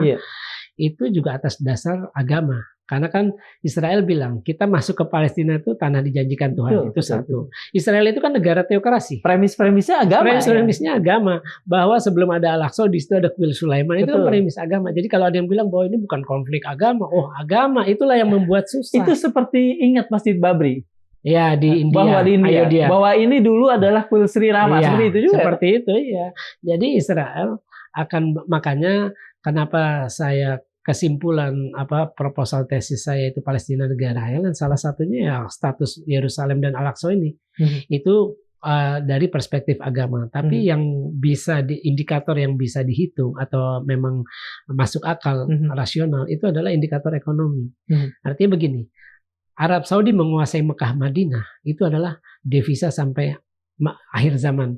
Itu juga atas dasar agama. Karena kan Israel bilang kita masuk ke Palestina itu tanah dijanjikan Tuhan. Itu satu. Israel itu kan negara teokrasi. Premisnya agama. Premisnya agama. Bahwa sebelum ada Al-Aqsa di situ ada kuil Sulaiman. Itu kan premis agama. Jadi kalau ada yang bilang bahwa ini bukan konflik agama, agama itulah yang membuat susah. Itu seperti ingat Masjid Babri. Ya di India. Bahwa di India. Bahwa ini dulu adalah kuil Sri Rama. Seperti itu juga. Seperti itu ya. Jadi Israel makanya kenapa saya kesimpulan proposal tesis saya itu Palestina negara hayal, dan salah satunya ya status Yerusalem dan Al-Aqsa ini itu dari perspektif agama, tapi yang bisa indikator yang bisa dihitung atau memang masuk akal rasional itu adalah indikator ekonomi. Artinya begini, Arab Saudi menguasai Mekah Madinah itu adalah devisa sampai akhir zaman.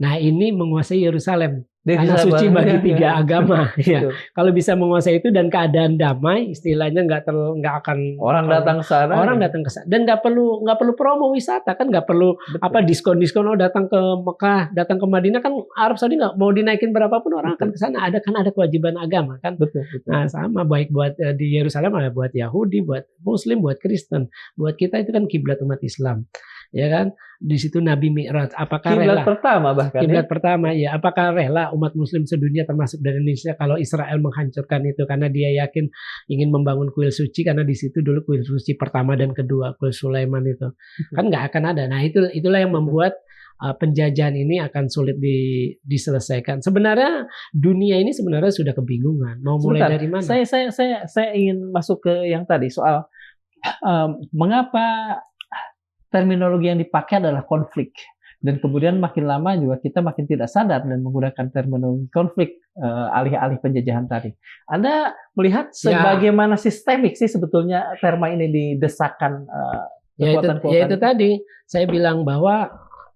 Nah ini menguasai Yerusalem. tanah suci bagi tiga agama. Ya. Betul. Kalau bisa menguasai itu dan keadaan damai, istilahnya nggak akan Orang datang ke sana. orang datang ke sana dan nggak perlu promo wisata kan, nggak perlu Betul. diskon datang ke Mekah, datang ke Madinah kan, Arab Saudi nggak mau dinaikin berapapun orang akan ke sana, kan ada kewajiban agama kan. Betul. Nah sama baik buat di Yerusalem, ada buat Yahudi, buat Muslim, buat Kristen, buat kita itu kan kiblat umat Islam. Ya kan, di situ Nabi Mi'raj. Apakah kiblat rela? Pertama bahkan. Kiblat pertama ya. Apakah rela umat Muslim sedunia termasuk dari Indonesia kalau Israel menghancurkan itu karena dia yakin ingin membangun kuil suci, karena di situ dulu kuil suci pertama dan kedua, kuil Sulaiman itu kan nggak akan ada. Nah itulah yang membuat penjajahan ini akan sulit diselesaikan. Sebenarnya dunia ini sebenarnya sudah kebingungan mau mulai dari mana. Saya ingin masuk ke yang tadi soal mengapa terminologi yang dipakai adalah konflik, dan kemudian makin lama juga kita makin tidak sadar dan menggunakan terminologi konflik alih-alih penjajahan tadi. Anda melihat sebagaimana sistemik sih sebetulnya terma ini didesakkan kekuatan-kekuatan. Itu tadi saya bilang bahwa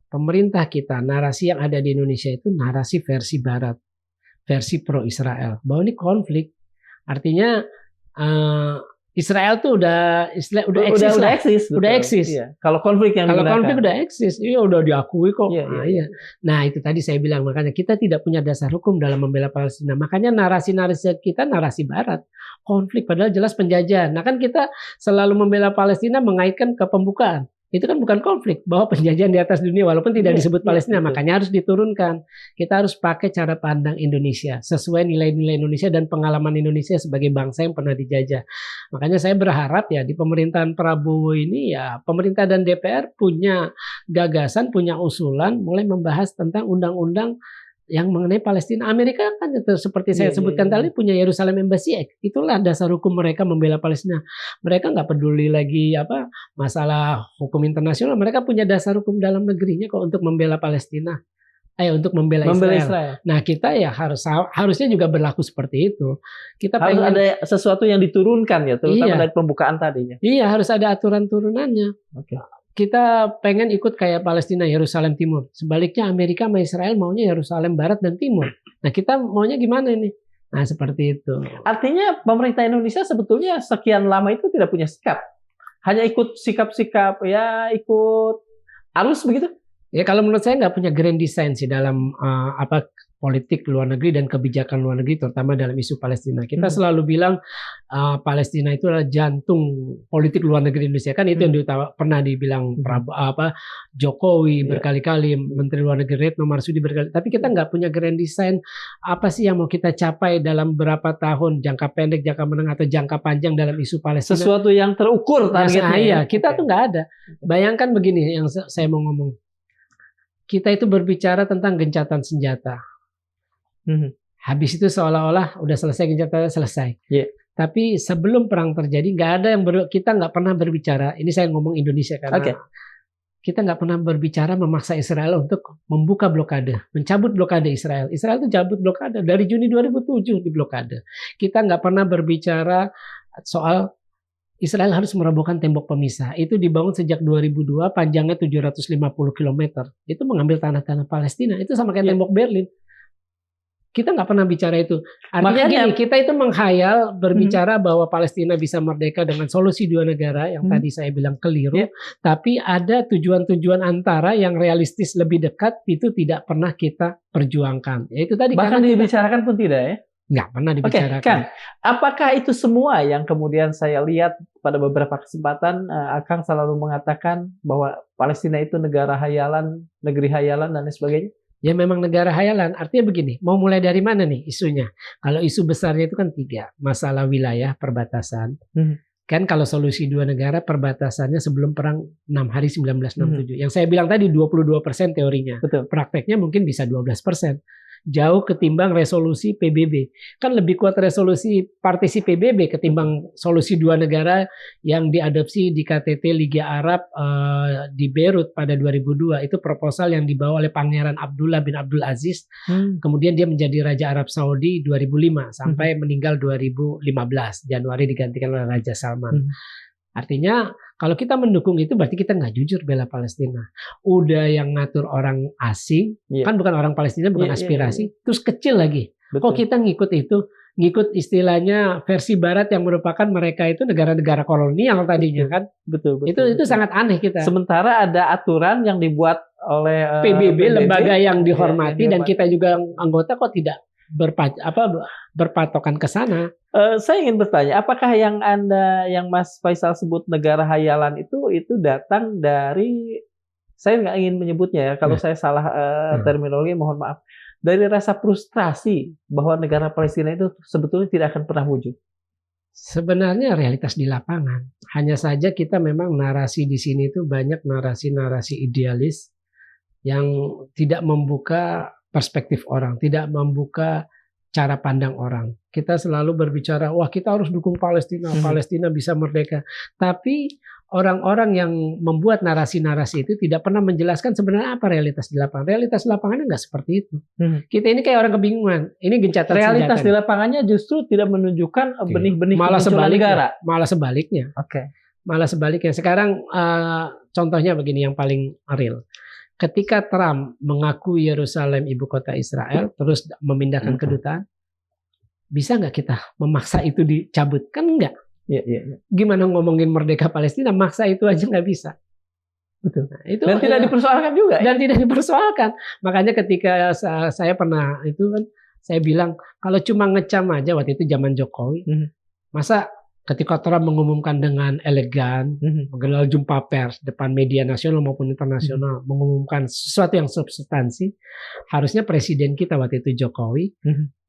pemerintah kita, narasi yang ada di Indonesia itu narasi versi Barat, versi pro Israel, bahwa ini konflik, artinya Israel tuh udah eksis. Iya. Kalau konflik udah eksis, iya udah diakui kok. Iya. Nah itu tadi saya bilang, makanya kita tidak punya dasar hukum dalam membela Palestina. Makanya narasi-narasi kita narasi Barat, konflik padahal jelas penjajahan. Nah kan kita selalu membela Palestina mengaitkan ke pembukaan. Itu kan bukan konflik, bahwa penjajahan di atas dunia walaupun tidak disebut Palestina, makanya harus diturunkan. Kita harus pakai cara pandang Indonesia sesuai nilai-nilai Indonesia dan pengalaman Indonesia sebagai bangsa yang pernah dijajah. Makanya saya berharap ya di pemerintahan Prabowo ini ya pemerintah dan DPR punya gagasan, punya usulan mulai membahas tentang undang-undang yang mengenai Palestina. Amerika kan seperti saya sebutkan tadi punya Yerusalem Embassy Act. Itulah dasar hukum mereka membela Palestina. Mereka nggak peduli lagi masalah hukum internasional. Mereka punya dasar hukum dalam negerinya kok untuk membela Palestina. Untuk membela Israel. Nah kita ya harusnya juga berlaku seperti itu. Kita harus ada sesuatu yang diturunkan ya, terutama dari pembukaan tadinya. Iya, harus ada aturan turunannya. Oke. Kita pengen ikut kayak Palestina, Yerusalem Timur. Sebaliknya Amerika sama Israel maunya Yerusalem Barat dan Timur. Nah kita maunya gimana ini? Nah seperti itu. Artinya pemerintah Indonesia sebetulnya sekian lama itu tidak punya sikap. Hanya ikut sikap-sikap, ya ikut arus begitu? Ya kalau menurut saya nggak punya grand design sih dalam politik luar negeri dan kebijakan luar negeri, terutama dalam isu Palestina. Kita selalu bilang Palestina itu adalah jantung politik luar negeri Indonesia. Kan itu yang pernah dibilang Jokowi berkali-kali, Menteri Luar Negeri Retno Marsudi berkali. Tapi kita nggak punya grand design apa sih yang mau kita capai dalam berapa tahun, jangka pendek, jangka menengah, atau jangka panjang dalam isu Palestina. Sesuatu yang terukur targetnya. Kita tuh nggak ada. Bayangkan begini yang saya mau ngomong. Kita itu berbicara tentang gencatan senjata. Habis itu seolah-olah udah selesai gencatan, selesai. Tapi sebelum perang terjadi nggak ada yang kita nggak pernah berbicara. Ini saya ngomong Indonesia karena kita nggak pernah berbicara memaksa Israel untuk membuka blokade, mencabut blokade Israel. Israel itu cabut blokade dari Juni 2007 di blokade. Kita nggak pernah berbicara soal Israel harus merobohkan tembok pemisah. Itu dibangun sejak 2002, panjangnya 750 km. Itu mengambil tanah-tanah Palestina. Itu sama kayak tembok Berlin. Kita nggak pernah bicara itu. Artinya gini, kita itu menghayal berbicara bahwa Palestina bisa merdeka dengan solusi dua negara yang tadi saya bilang keliru. Tapi ada tujuan-tujuan antara yang realistis lebih dekat itu tidak pernah kita perjuangkan. Ya itu tadi. Bahkan dibicarakan pun tidak ya? Nggak pernah dibicarakan. Apakah itu semua yang kemudian saya lihat pada beberapa kesempatan Akang selalu mengatakan bahwa Palestina itu negara hayalan, negeri hayalan dan lain sebagainya? Ya memang negara hayalan. Artinya begini, mau mulai dari mana nih isunya? Kalau isu besarnya itu kan 3. Masalah wilayah, perbatasan. Kan kalau solusi dua negara, perbatasannya sebelum perang 6 hari 1967. Yang saya bilang tadi 22% teorinya. Betul. Prakteknya mungkin bisa 12%. Jauh ketimbang resolusi PBB. Kan lebih kuat resolusi partisi PBB ketimbang solusi dua negara yang diadopsi di KTT Liga Arab di Beirut pada 2002. Itu proposal yang dibawa oleh Pangeran Abdullah bin Abdul Aziz. Kemudian dia menjadi Raja Arab Saudi 2005 sampai meninggal 2015. Januari digantikan oleh Raja Salman. Artinya Kalau kita mendukung itu berarti kita nggak jujur bela Palestina. Udah yang ngatur orang asing, kan bukan orang Palestina, bukan aspirasi, terus kecil lagi. Kok kita ngikut itu? Ngikut istilahnya versi Barat yang merupakan mereka itu negara-negara kolonial tadinya kan? Betul. Itu sangat aneh kita. Sementara ada aturan yang dibuat oleh PBB, lembaga yang dihormati dan kita juga anggota kok tidak berpatokan ke sana. Saya ingin bertanya, apakah yang Mas Faisal sebut negara hayalan itu datang dari, saya nggak ingin menyebutnya ya, kalau saya salah terminologi mohon maaf, dari rasa frustrasi bahwa negara Palestina itu sebetulnya tidak akan pernah wujud? Sebenarnya realitas di lapangan. Hanya saja kita memang narasi di sini itu banyak narasi-narasi idealis yang tidak membuka perspektif orang, tidak membuka cara pandang orang. Kita selalu berbicara, wah kita harus dukung Palestina, Palestina bisa merdeka. Tapi orang-orang yang membuat narasi-narasi itu tidak pernah menjelaskan sebenarnya apa realitas di lapangan. Realitas di lapangannya nggak seperti itu. Kita ini kayak orang kebingungan. Ini gencatan realitas senjata. di lapangannya justru tidak menunjukkan benih-benih malah negara. Malah sebaliknya. Malah sebaliknya. Sekarang contohnya begini yang paling real. Ketika Trump mengaku Yerusalem ibu kota Israel, terus memindahkan kedutaan, bisa nggak kita memaksa itu dicabut? Kan enggak. Gimana ngomongin merdeka Palestina, maksa itu aja nggak bisa. Betul. Nah, itu dan tidak dipersoalkan juga. Dan tidak dipersoalkan. Makanya ketika saya pernah itu kan, saya bilang kalau cuma ngecam aja waktu itu zaman Jokowi, masa ketika Trump mengumumkan dengan elegan, menggelar jumpa pers depan media nasional maupun internasional, mengumumkan sesuatu yang substansi, harusnya presiden kita waktu itu Jokowi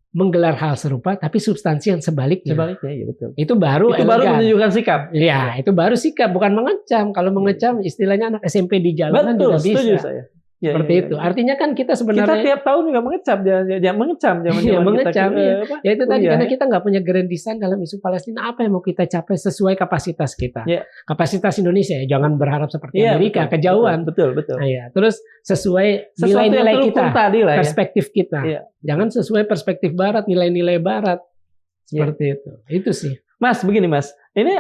menggelar hal serupa, tapi substansi yang sebaliknya. Ya, betul. Itu baru menunjukkan sikap. Ya, itu baru sikap, bukan mengecam. Kalau mengecam, istilahnya anak SMP di jalanan juga bisa. Setuju saya. Seperti itu. Artinya kan kita sebenarnya kita tiap tahun juga mengecam, mengecam. Ya itu tadi karena kita nggak punya grand design dalam isu Palestina. Apa yang mau kita capai sesuai kapasitas kita? Kapasitas Indonesia ya, jangan berharap seperti Amerika, kejauhan. Betul. Nah, ya. Terus sesuai nilai-nilai kita, perspektif kita. Jangan sesuai perspektif Barat, nilai-nilai Barat. Seperti itu. Itu sih. Mas, begini Mas. Ini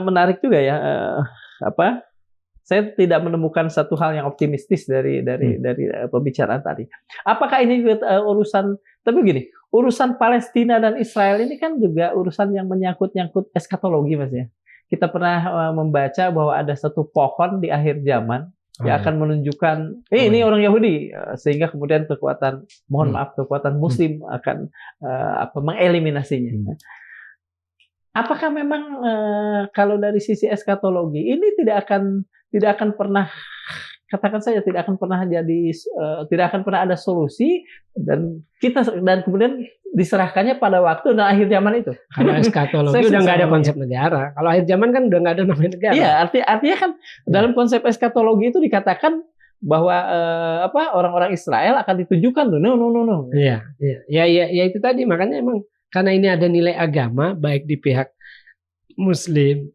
menarik juga ya. Saya tidak menemukan satu hal yang optimistis dari pembicaraan tadi. Apakah ini urusan? Tapi begini, urusan Palestina dan Israel ini kan juga urusan yang menyangkut eskatologi, Mas ya. Kita pernah membaca bahwa ada satu pohon di akhir zaman yang akan menunjukkan, ini orang Yahudi, sehingga kemudian kekuatan Muslim akan mengeliminasinya. Apakah memang kalau dari sisi eskatologi ini tidak akan pernah, katakan saja tidak akan pernah ada solusi dan kemudian diserahkannya pada waktu dan akhir zaman itu. Kalau eskatologi udah nggak ada konsep negara. Kalau akhir zaman kan udah nggak ada namanya negara. Iya, artinya kan dalam konsep eskatologi itu dikatakan bahwa orang-orang Israel akan ditujukan tuh, no. Iya, itu tadi, makanya emang karena ini ada nilai agama baik di pihak Muslim,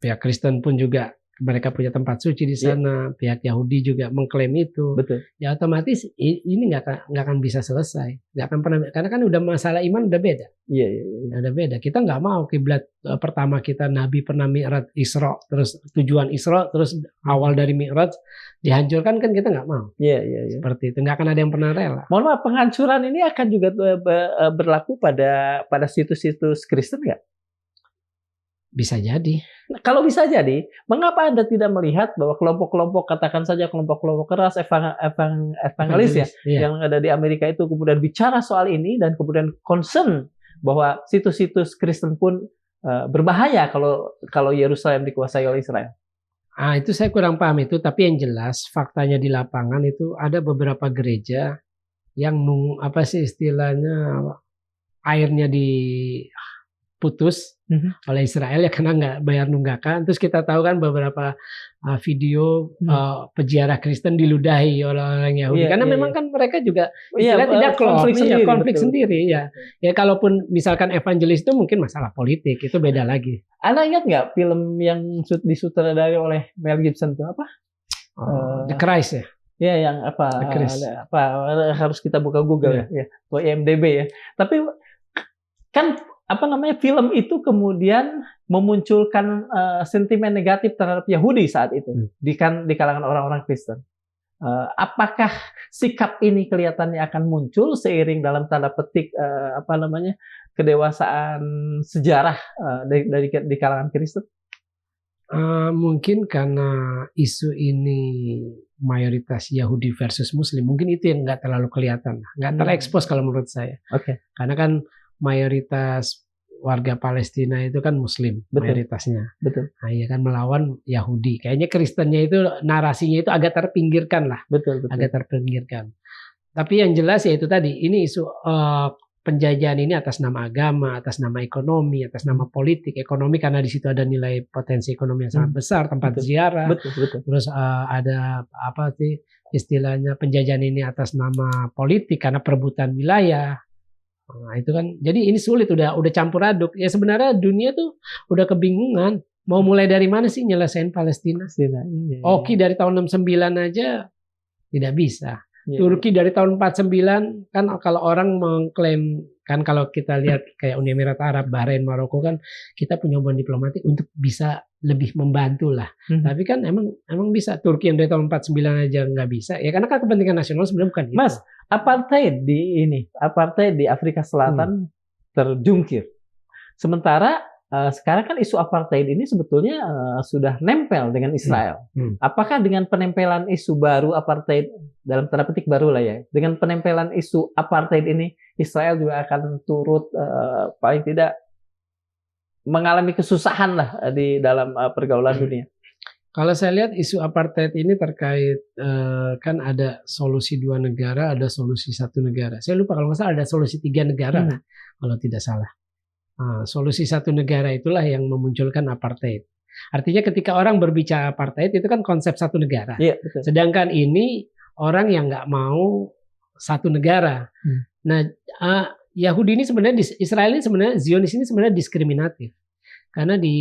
pihak Kristen pun juga mereka punya tempat suci di sana, pihak Yahudi juga mengklaim itu. Betul. Ya otomatis ini nggak akan bisa selesai, nggak akan pernah, karena kan udah masalah iman udah beda. Iya. Udah beda. Kita nggak mau kiblat pertama kita Nabi pernah Mi'raj Isra, terus tujuan Isra, terus awal dari Mi'raj dihancurkan, kan kita nggak mau. Iya. Seperti itu, nggak akan ada yang pernah rela. Mohon maaf, penghancuran ini akan juga berlaku pada situs-situs Kristen nggak? Bisa jadi. Nah, kalau bisa jadi, mengapa Anda tidak melihat bahwa kelompok-kelompok, katakan saja kelompok-kelompok keras evangelis yang ada di Amerika itu kemudian bicara soal ini dan kemudian concern bahwa situs-situs Kristen pun berbahaya kalau Yerusalem dikuasai oleh Israel? Itu saya kurang paham itu, tapi yang jelas faktanya di lapangan itu ada beberapa gereja yang istilahnya airnya diputus oleh Israel ya karena nggak bayar nunggakan. Terus kita tahu kan beberapa video peziarah Kristen diludahi oleh orang Yahudi karena memang kan mereka juga tidak konflik sendiri ya. Ya kalaupun misalkan evangelis itu mungkin masalah politik, itu beda lagi. Anda ingat nggak film yang disutradarai oleh Mel Gibson itu apa? The Christ ya. Ya, yang harus kita buka Google ya, IMDb ya. Tapi kan film itu kemudian memunculkan sentimen negatif terhadap Yahudi saat itu di kalangan orang-orang Kristen. Apakah sikap ini kelihatannya akan muncul seiring dalam tanda petik kedewasaan sejarah di kalangan Kristen? Mungkin karena isu ini mayoritas Yahudi versus Muslim, mungkin itu yang nggak terlalu kelihatan, nggak terekspos kalau menurut saya. Oke. Karena kan mayoritas warga Palestina itu kan Muslim, mayoritasnya. Betul. Nah, iya kan melawan Yahudi. Kayaknya Kristennya itu narasinya itu agak terpinggirkan lah. Betul. Agak terpinggirkan. Tapi yang jelas ya itu tadi, ini isu penjajahan ini atas nama agama, atas nama ekonomi, atas nama politik. Ekonomi karena di situ ada nilai potensi ekonomi yang sangat besar, tempat ziarah. Betul. Terus ada apa sih istilahnya, penjajahan ini atas nama politik karena perebutan wilayah. Nah, itu kan jadi ini sulit, udah campur aduk. Ya sebenarnya dunia tuh udah kebingungan mau mulai dari mana sih nyelesain Palestina. Oki dari tahun 69 aja tidak bisa. Turki dari tahun 49 kan, kalau orang mengklaim kan, kalau kita lihat kayak Uni Emirat Arab, Bahrain, Maroko kan kita punya hubungan diplomatik untuk bisa lebih membantu lah. Tapi kan emang bisa. Turki yang dari tahun 49 aja nggak bisa. Ya karena kan kepentingan nasional sebenarnya bukan itu. Mas, apartheid di Afrika Selatan terjungkir. Sementara sekarang kan isu apartheid ini sebetulnya sudah nempel dengan Israel. Apakah dengan penempelan isu baru apartheid, dalam tanda petik baru lah ya, dengan penempelan isu apartheid ini Israel juga akan turut paling tidak mengalami kesusahan lah di dalam pergaulan dunia? Kalau saya lihat isu apartheid ini terkait kan ada solusi 2 negara, ada solusi 1 negara. Saya lupa kalau nggak salah ada solusi 3 negara lah, kalau tidak salah. Solusi 1 negara itulah yang memunculkan apartheid. Artinya ketika orang berbicara apartheid itu kan konsep 1 negara. Iya, betul. Sedangkan ini orang yang nggak mau 1 negara. Nah, Yahudi ini sebenarnya, Israel ini sebenarnya, Zionis ini sebenarnya diskriminatif. Karena di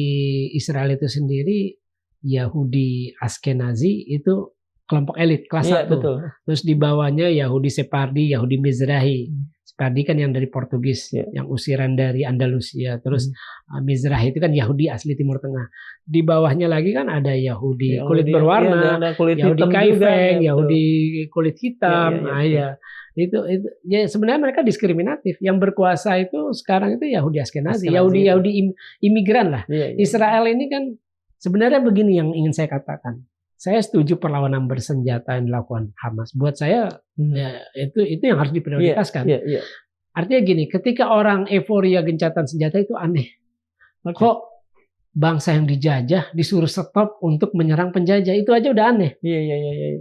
Israel itu sendiri Yahudi Ashkenazi itu kelompok elit kelas 1. Betul. Terus di bawahnya Yahudi Separdi, Yahudi Mizrahi. Separdi kan yang dari Portugis, yang usiran dari Andalusia. Terus Mizrahi itu kan Yahudi asli Timur Tengah. Di bawahnya lagi kan ada Yahudi kulit berwarna, Yahudi kaifeng, Yahudi kulit hitam. Itu ya sebenarnya mereka diskriminatif. Yang berkuasa itu sekarang itu Yahudi Ashkenazi, Yahudi imigran lah. Israel ini kan sebenarnya begini yang ingin saya katakan. Saya setuju perlawanan bersenjata yang dilakukan Hamas. Buat saya ya, itu yang harus diprioritaskan. Artinya gini, ketika orang euforia gencatan senjata itu aneh. Kok bangsa yang dijajah disuruh stop untuk menyerang penjajah, itu aja udah aneh.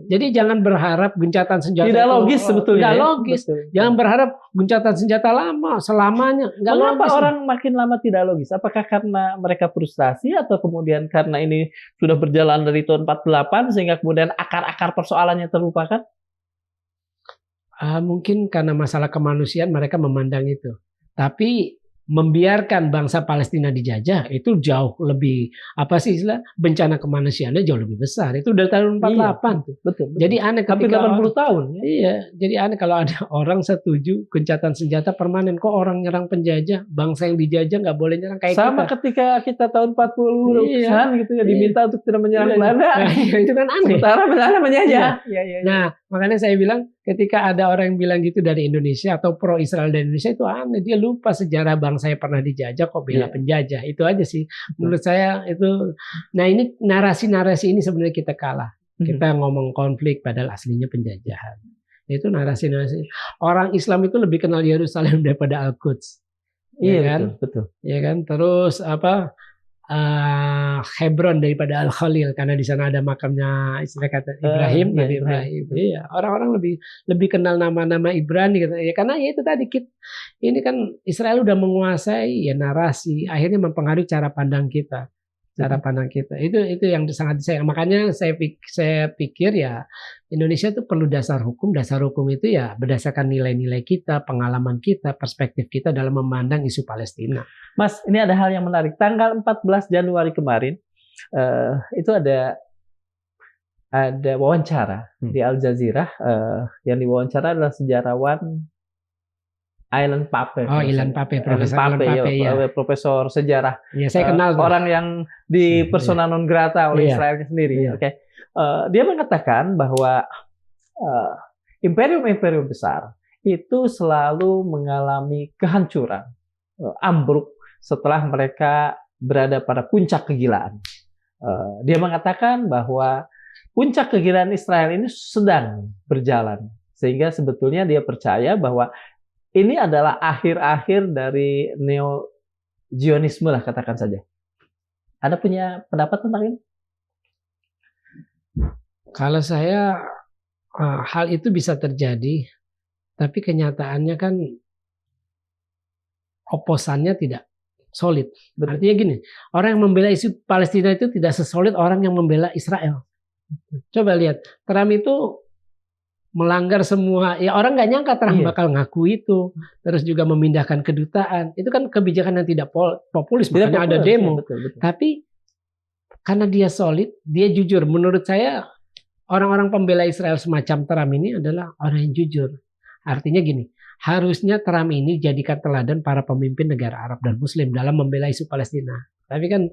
Jadi jangan berharap gencatan senjata tidak logis sebetulnya. Tidak logis. Jangan berharap gencatan senjata lama selamanya. Mengapa orang makin lama tidak logis? Apakah karena mereka frustasi atau kemudian karena ini sudah berjalan dari tahun 48 sehingga kemudian akar-akar persoalannya terlupakan? Mungkin karena masalah kemanusiaan mereka memandang itu. Tapi membiarkan bangsa Palestina dijajah itu jauh lebih bencana kemanusiaannya jauh lebih besar. Itu dari tahun 48. Betul. Jadi aneh ketika 80 tahun. Iya, jadi aneh kalau ada orang setuju gencatan senjata permanen. Kok orang nyerang penjajah, bangsa yang dijajah nggak boleh nyerang kayak sama kita. Ketika kita tahun 40-an gitu ya diminta untuk tidak menyerang Belanda. Itu kan aneh. Sementara Belanda menjajah. Nah, makanya saya bilang ketika ada orang yang bilang gitu dari Indonesia atau pro Israel dari Indonesia, itu aneh. Dia lupa sejarah bangsa yang pernah dijajah kok bela penjajah. Itu aja sih. Menurut saya itu. Nah, ini narasi-narasi ini sebenarnya kita kalah. Kita ngomong konflik padahal aslinya penjajahan. Itu narasi-narasi. Orang Islam itu lebih kenal Yerusalem daripada Al-Quds. Iya kan? Betul. Ya kan? Terus Hebron daripada Al-Khalil karena di sana ada makamnya Ibrahim, Nabi Ibrahim. Iya, orang-orang lebih kenal nama-nama Ibrani ya, karena ya itu tadi ini kan Israel udah menguasai ya narasi, akhirnya mempengaruhi cara pandang kita. Itu yang sangat disayang. Makanya saya pikir ya Indonesia itu perlu dasar hukum. Dasar hukum itu ya berdasarkan nilai-nilai kita, pengalaman kita, perspektif kita dalam memandang isu Palestina. Mas, ini ada hal yang menarik. Tanggal 14 Januari kemarin itu ada wawancara di Al Jazeera. Yang diwawancara adalah sejarawan Ilan Pape. Oh, Ilan Pape, Profesor Ilan Pape, ya, profesor sejarah. Ya, saya kenal orang yang di persona non grata oleh Israel sendiri. Iya. Oke. Dia mengatakan bahwa imperium-imperium besar itu selalu mengalami kehancuran, ambruk setelah mereka berada pada puncak kegilaan. Dia mengatakan bahwa puncak kegilaan Israel ini sedang berjalan, sehingga sebetulnya dia percaya bahwa ini adalah akhir-akhir dari neo-Zionisme lah, katakan saja. Anda punya pendapat tentang ini? Kalau saya, hal itu bisa terjadi, tapi kenyataannya kan oposannya tidak solid. Artinya gini, orang yang membela isu Palestina itu tidak sesolid orang yang membela Israel. Coba lihat, Trump itu melanggar semua, ya orang nggak nyangka Trump bakal ngaku itu, terus juga memindahkan kedutaan. Itu kan kebijakan yang tidak populis, makanya ada demo. Betul. Tapi karena dia solid, dia jujur. Menurut saya orang-orang pembela Israel semacam Trump ini adalah orang yang jujur. Artinya gini, harusnya Trump ini jadikan teladan para pemimpin negara Arab dan Muslim dalam membela isu Palestina. Tapi kan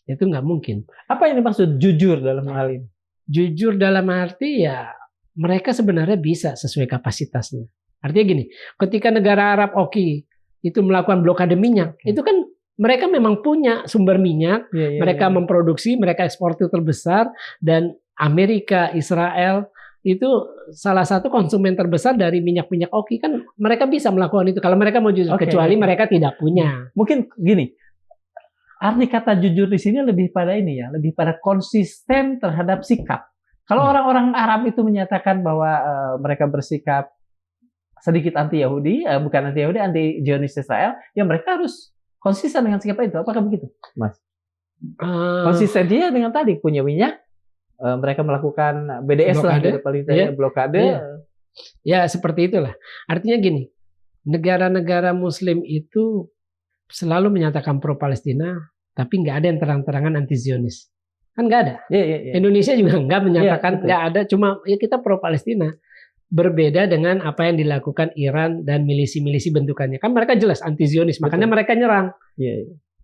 itu nggak mungkin. Apa yang dimaksud jujur dalam hal ini? Jujur dalam arti ya mereka sebenarnya bisa sesuai kapasitasnya. Artinya gini, ketika negara Arab itu melakukan blokade minyak, itu kan mereka memang punya sumber minyak, mereka memproduksi, mereka eksportir terbesar, dan Amerika, Israel itu salah satu konsumen terbesar dari minyak-minyak oki, kan mereka bisa melakukan itu kalau mereka mau jujur, kecuali mereka tidak punya. Mungkin gini, arti kata jujur di sini lebih pada ini ya, lebih pada konsisten terhadap sikap. Kalau orang-orang Arab itu menyatakan bahwa mereka bersikap sedikit anti-Yahudi, bukan anti-Yahudi, anti-Zionis Israel, ya mereka harus konsisten dengan sikap itu. Apakah begitu, Mas? Konsistensinya dengan tadi, punya minyak, mereka melakukan BDS blokade, blokade. Ya, seperti itulah. Artinya gini, negara-negara Muslim itu selalu menyatakan pro-Palestina, tapi nggak ada yang terang-terangan anti-Zionis. Kan nggak ada. Indonesia juga nggak menyatakan, nggak ada, cuma ya kita pro-Palestina. Berbeda dengan apa yang dilakukan Iran dan milisi-milisi bentukannya. Kan mereka jelas anti-Zionis, makanya mereka nyerang.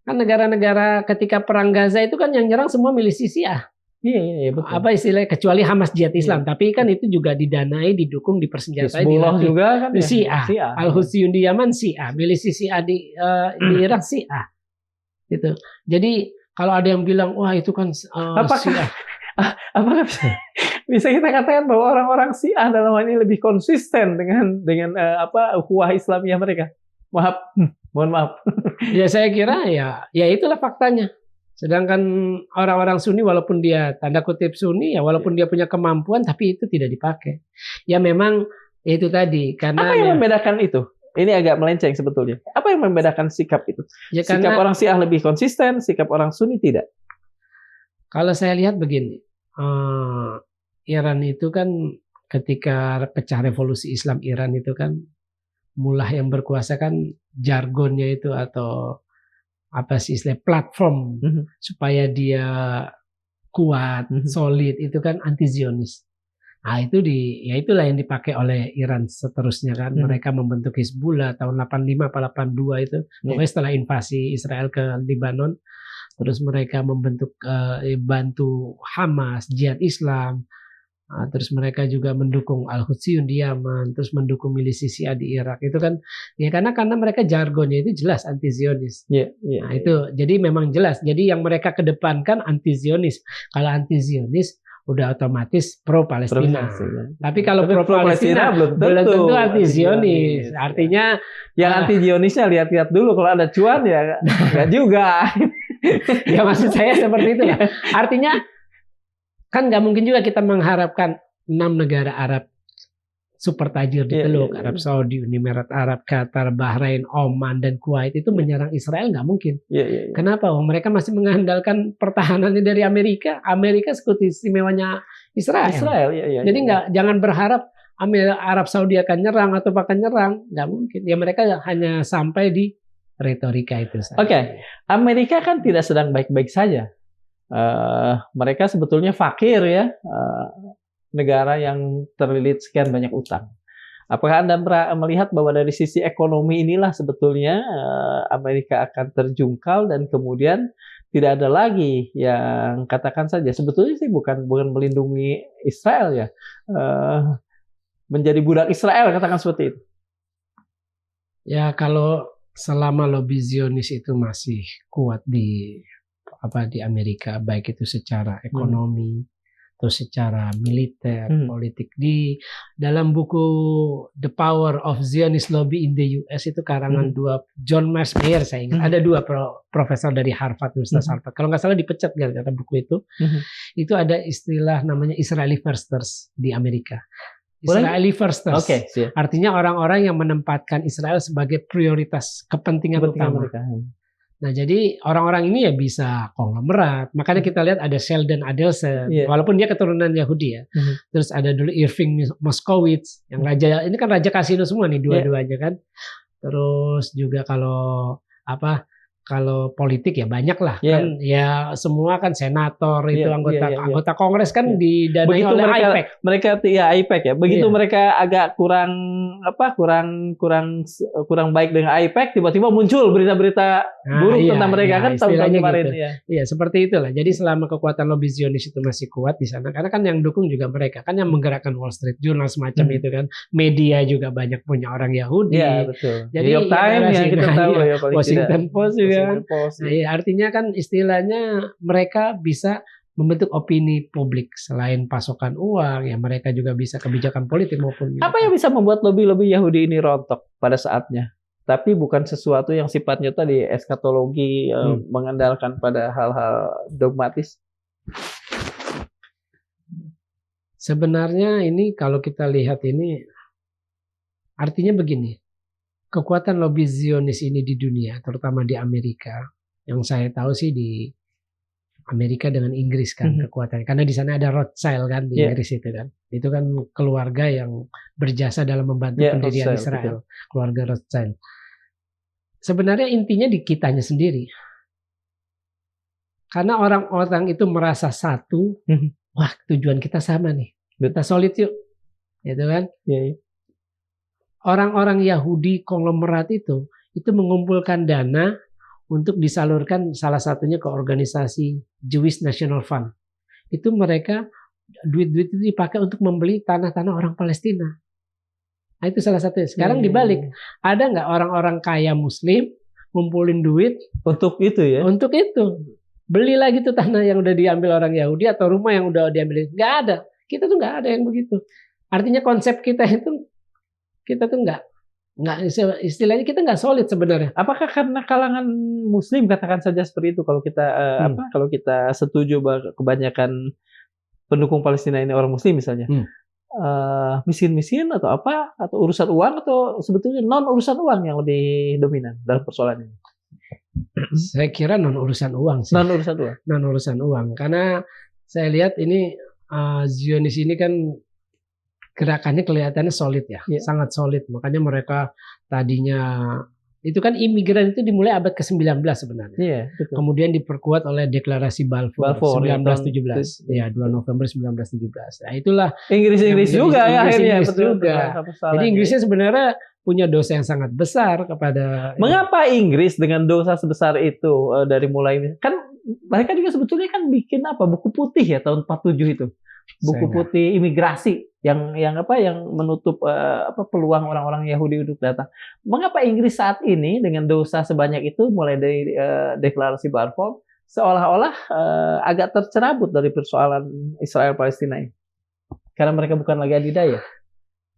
Kan negara-negara ketika perang Gaza itu kan yang nyerang semua milisi Syiah. Betul. Apa istilahnya, kecuali Hamas Jihad Islam, tapi kan itu juga didanai, didukung, dipersenjatai, dilatih juga kan Syiah. Al-Hussiyun di Yaman Syiah, milisi Syiah di Irak Syiah. Gitu. Jadi kalau ada yang bilang, wah itu kan Syiah. Apakah bisa kita katakan bahwa orang-orang Syiah dalam hal ini lebih konsisten dengan ukhuwah Islamiyah mereka? Mohon maaf. Ya saya kira ya itulah faktanya. Sedangkan orang-orang Sunni walaupun dia tanda kutip Sunni, ya walaupun dia punya kemampuan, tapi itu tidak dipakai. Ya memang itu tadi. Karena apa yang membedakan itu? Ini agak melenceng sebetulnya. Apa yang membedakan sikap itu? Ya, sikap orang Syiah lebih konsisten, sikap orang Sunni tidak. Kalau saya lihat begini, Iran itu kan ketika pecah revolusi Islam Iran itu kan mullah yang berkuasa kan jargonnya itu atau apa sih istilah platform supaya dia kuat, solid itu kan anti-Zionis. Nah itu itulah yang dipakai oleh Iran seterusnya kan. Mereka membentuk Hizbullah tahun 85 atau 82 itu. Pokoknya setelah invasi Israel ke Lebanon, terus mereka membentuk bantu Hamas, Jihad Islam. Terus mereka juga mendukung Al-Hussiyun di Yaman, terus mendukung milisi Syiah di Irak. Itu kan ya karena mereka jargonnya itu jelas anti-Zionis. Nah itu jadi memang jelas. Jadi yang mereka kedepankan anti-Zionis. Kalau anti-Zionis udah otomatis pro-Palestina. Tapi kalau pro-Palestina belum tentu anti-Zionis. Artinya yang anti-Zionisnya lihat-lihat dulu, kalau ada cuan ya nggak juga. Ya maksud saya seperti itu ya. Artinya kan nggak mungkin juga kita mengharapkan 6 negara Arab super tajir di Teluk, Arab Saudi, Uni Emirat Arab, Qatar, Bahrain, Oman, dan Kuwait itu menyerang Israel, nggak mungkin. Kenapa? Mereka masih mengandalkan pertahanannya dari Amerika. Amerika sekutu istimewanya Israel. Jadi jangan berharap Arab Saudi akan nyerang atau bahkan nyerang, nggak mungkin. Ya mereka hanya sampai di retorika itu saja. Amerika kan tidak sedang baik-baik saja. Mereka sebetulnya fakir ya, negara yang terlilit sekian banyak utang. Apakah Anda melihat bahwa dari sisi ekonomi inilah sebetulnya Amerika akan terjungkal dan kemudian tidak ada lagi yang katakan saja sebetulnya sih bukan melindungi Israel ya, menjadi budak Israel katakan seperti itu. Ya kalau selama lobby Zionis itu masih kuat di Amerika, baik itu secara ekonomi atau secara militer, politik. Di dalam buku The Power of Zionist Lobby in the US itu karangan dua John Mayer saya ingat. Ada dua profesor dari Harvard, Universitas Harvard. Kalau nggak salah dipecat gara-gara buku itu. Itu ada istilah namanya Israeli Firsters di Amerika. Israeli Firsters. Artinya orang-orang yang menempatkan Israel sebagai prioritas kepentingan utama. Nah, jadi orang-orang ini ya bisa konglomerat. Makanya kita lihat ada Sheldon Adelson, walaupun dia keturunan Yahudi ya. Terus ada dulu Irving Moskowitz, yang raja, ini kan raja kasino semua nih dua-duanya kan. Terus juga kalau politik ya banyak lah kan, ya semua kan senator itu anggota Kongres kan didanai oleh AIPAC. Mereka AIPAC ya. Begitu mereka agak kurang baik dengan AIPAC, tiba-tiba muncul berita-berita buruk tentang mereka kan tahun-tahun kemarin gitu. Iya, seperti itulah. Jadi selama kekuatan lobby Zionis itu masih kuat di sana, karena kan yang dukung juga mereka, kan yang menggerakkan Wall Street Journal semacam itu kan. Media juga banyak punya orang Yahudi. Iya, betul. Jadi New York Times yang kita tahu ya, Washington Post juga. Nah, artinya kan istilahnya mereka bisa membentuk opini publik. Selain pasokan uang, ya mereka juga bisa kebijakan politik maupun apa yang bisa membuat lobby-lobby Yahudi ini rontok pada saatnya? Tapi bukan sesuatu yang sifatnya tadi eskatologi, mengandalkan pada hal-hal dogmatis. Sebenarnya ini kalau kita lihat ini artinya begini. Kekuatan lobby Zionis ini di dunia, terutama di Amerika, yang saya tahu sih di Amerika dengan Inggris kan kekuatannya, karena di sana ada Rothschild kan di Inggris itu kan keluarga yang berjasa dalam membantu pendirian Israel, keluarga Rothschild. Sebenarnya intinya di kitanya sendiri, karena orang-orang itu merasa satu, wah tujuan kita sama nih, kita solid yuk, gitu kan? Orang-orang Yahudi konglomerat itu mengumpulkan dana untuk disalurkan salah satunya ke organisasi Jewish National Fund. Itu mereka duit-duit itu dipakai untuk membeli tanah-tanah orang Palestina. Nah itu salah satunya. Sekarang dibalik, ada nggak orang-orang kaya Muslim ngumpulin duit untuk itu ya? Untuk itu, beli lagi tuh tanah yang udah diambil orang Yahudi atau rumah yang udah diambil. Nggak ada. Kita tuh nggak ada yang begitu. Artinya konsep kita tuh nggak istilahnya kita nggak solid sebenarnya. Apakah karena kalangan Muslim katakan saja seperti itu, kalau kita kalau kita setuju bahwa kebanyakan pendukung Palestina ini orang Muslim misalnya, miskin-miskin atau apa, atau urusan uang, atau sebetulnya non urusan uang yang lebih dominan dalam persoalan ini? Saya kira non urusan uang sih. Non urusan uang, karena saya lihat ini Zionis ini kan gerakannya kelihatannya solid ya, sangat solid. Makanya mereka tadinya itu kan imigran itu dimulai abad ke-19 sebenarnya. Kemudian diperkuat oleh deklarasi Balfour 1917. Ya, 2 November 1917. Nah, itulah Inggris juga ya akhirnya. Inggris juga. Jadi Inggrisnya sebenarnya punya dosa yang sangat besar kepada. Mengapa Inggris dengan dosa sebesar itu dari mulai kan mereka juga sebetulnya kan bikin buku putih ya tahun 47 itu. Buku putih imigrasi yang menutup peluang orang-orang Yahudi untuk datang. Mengapa Inggris saat ini dengan dosa sebanyak itu mulai dari deklarasi Balfour seolah-olah agak tercerabut dari persoalan Israel Palestina ini? Karena mereka bukan lagi adidaya.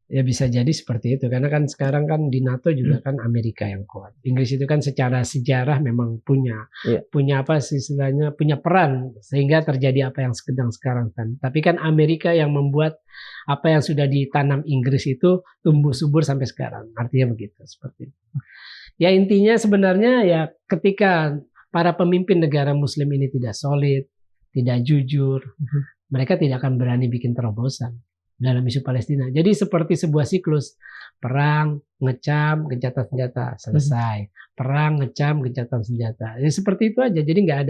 Ya bisa jadi seperti itu, karena kan sekarang kan di NATO juga kan Amerika yang kuat. Inggris itu kan secara sejarah memang punya istilahnya punya peran sehingga terjadi apa yang sedang sekarang kan. Tapi kan Amerika yang membuat apa yang sudah ditanam Inggris itu tumbuh subur sampai sekarang. Artinya begitu, seperti itu. Ya intinya sebenarnya ya ketika para pemimpin negara Muslim ini tidak solid, tidak jujur, mereka tidak akan berani bikin terobosan dalam isu Palestina. Jadi seperti sebuah siklus, perang, ngecam, gencatan senjata, selesai. Perang, ngecam, gencatan senjata. Jadi seperti itu aja. Jadi nggak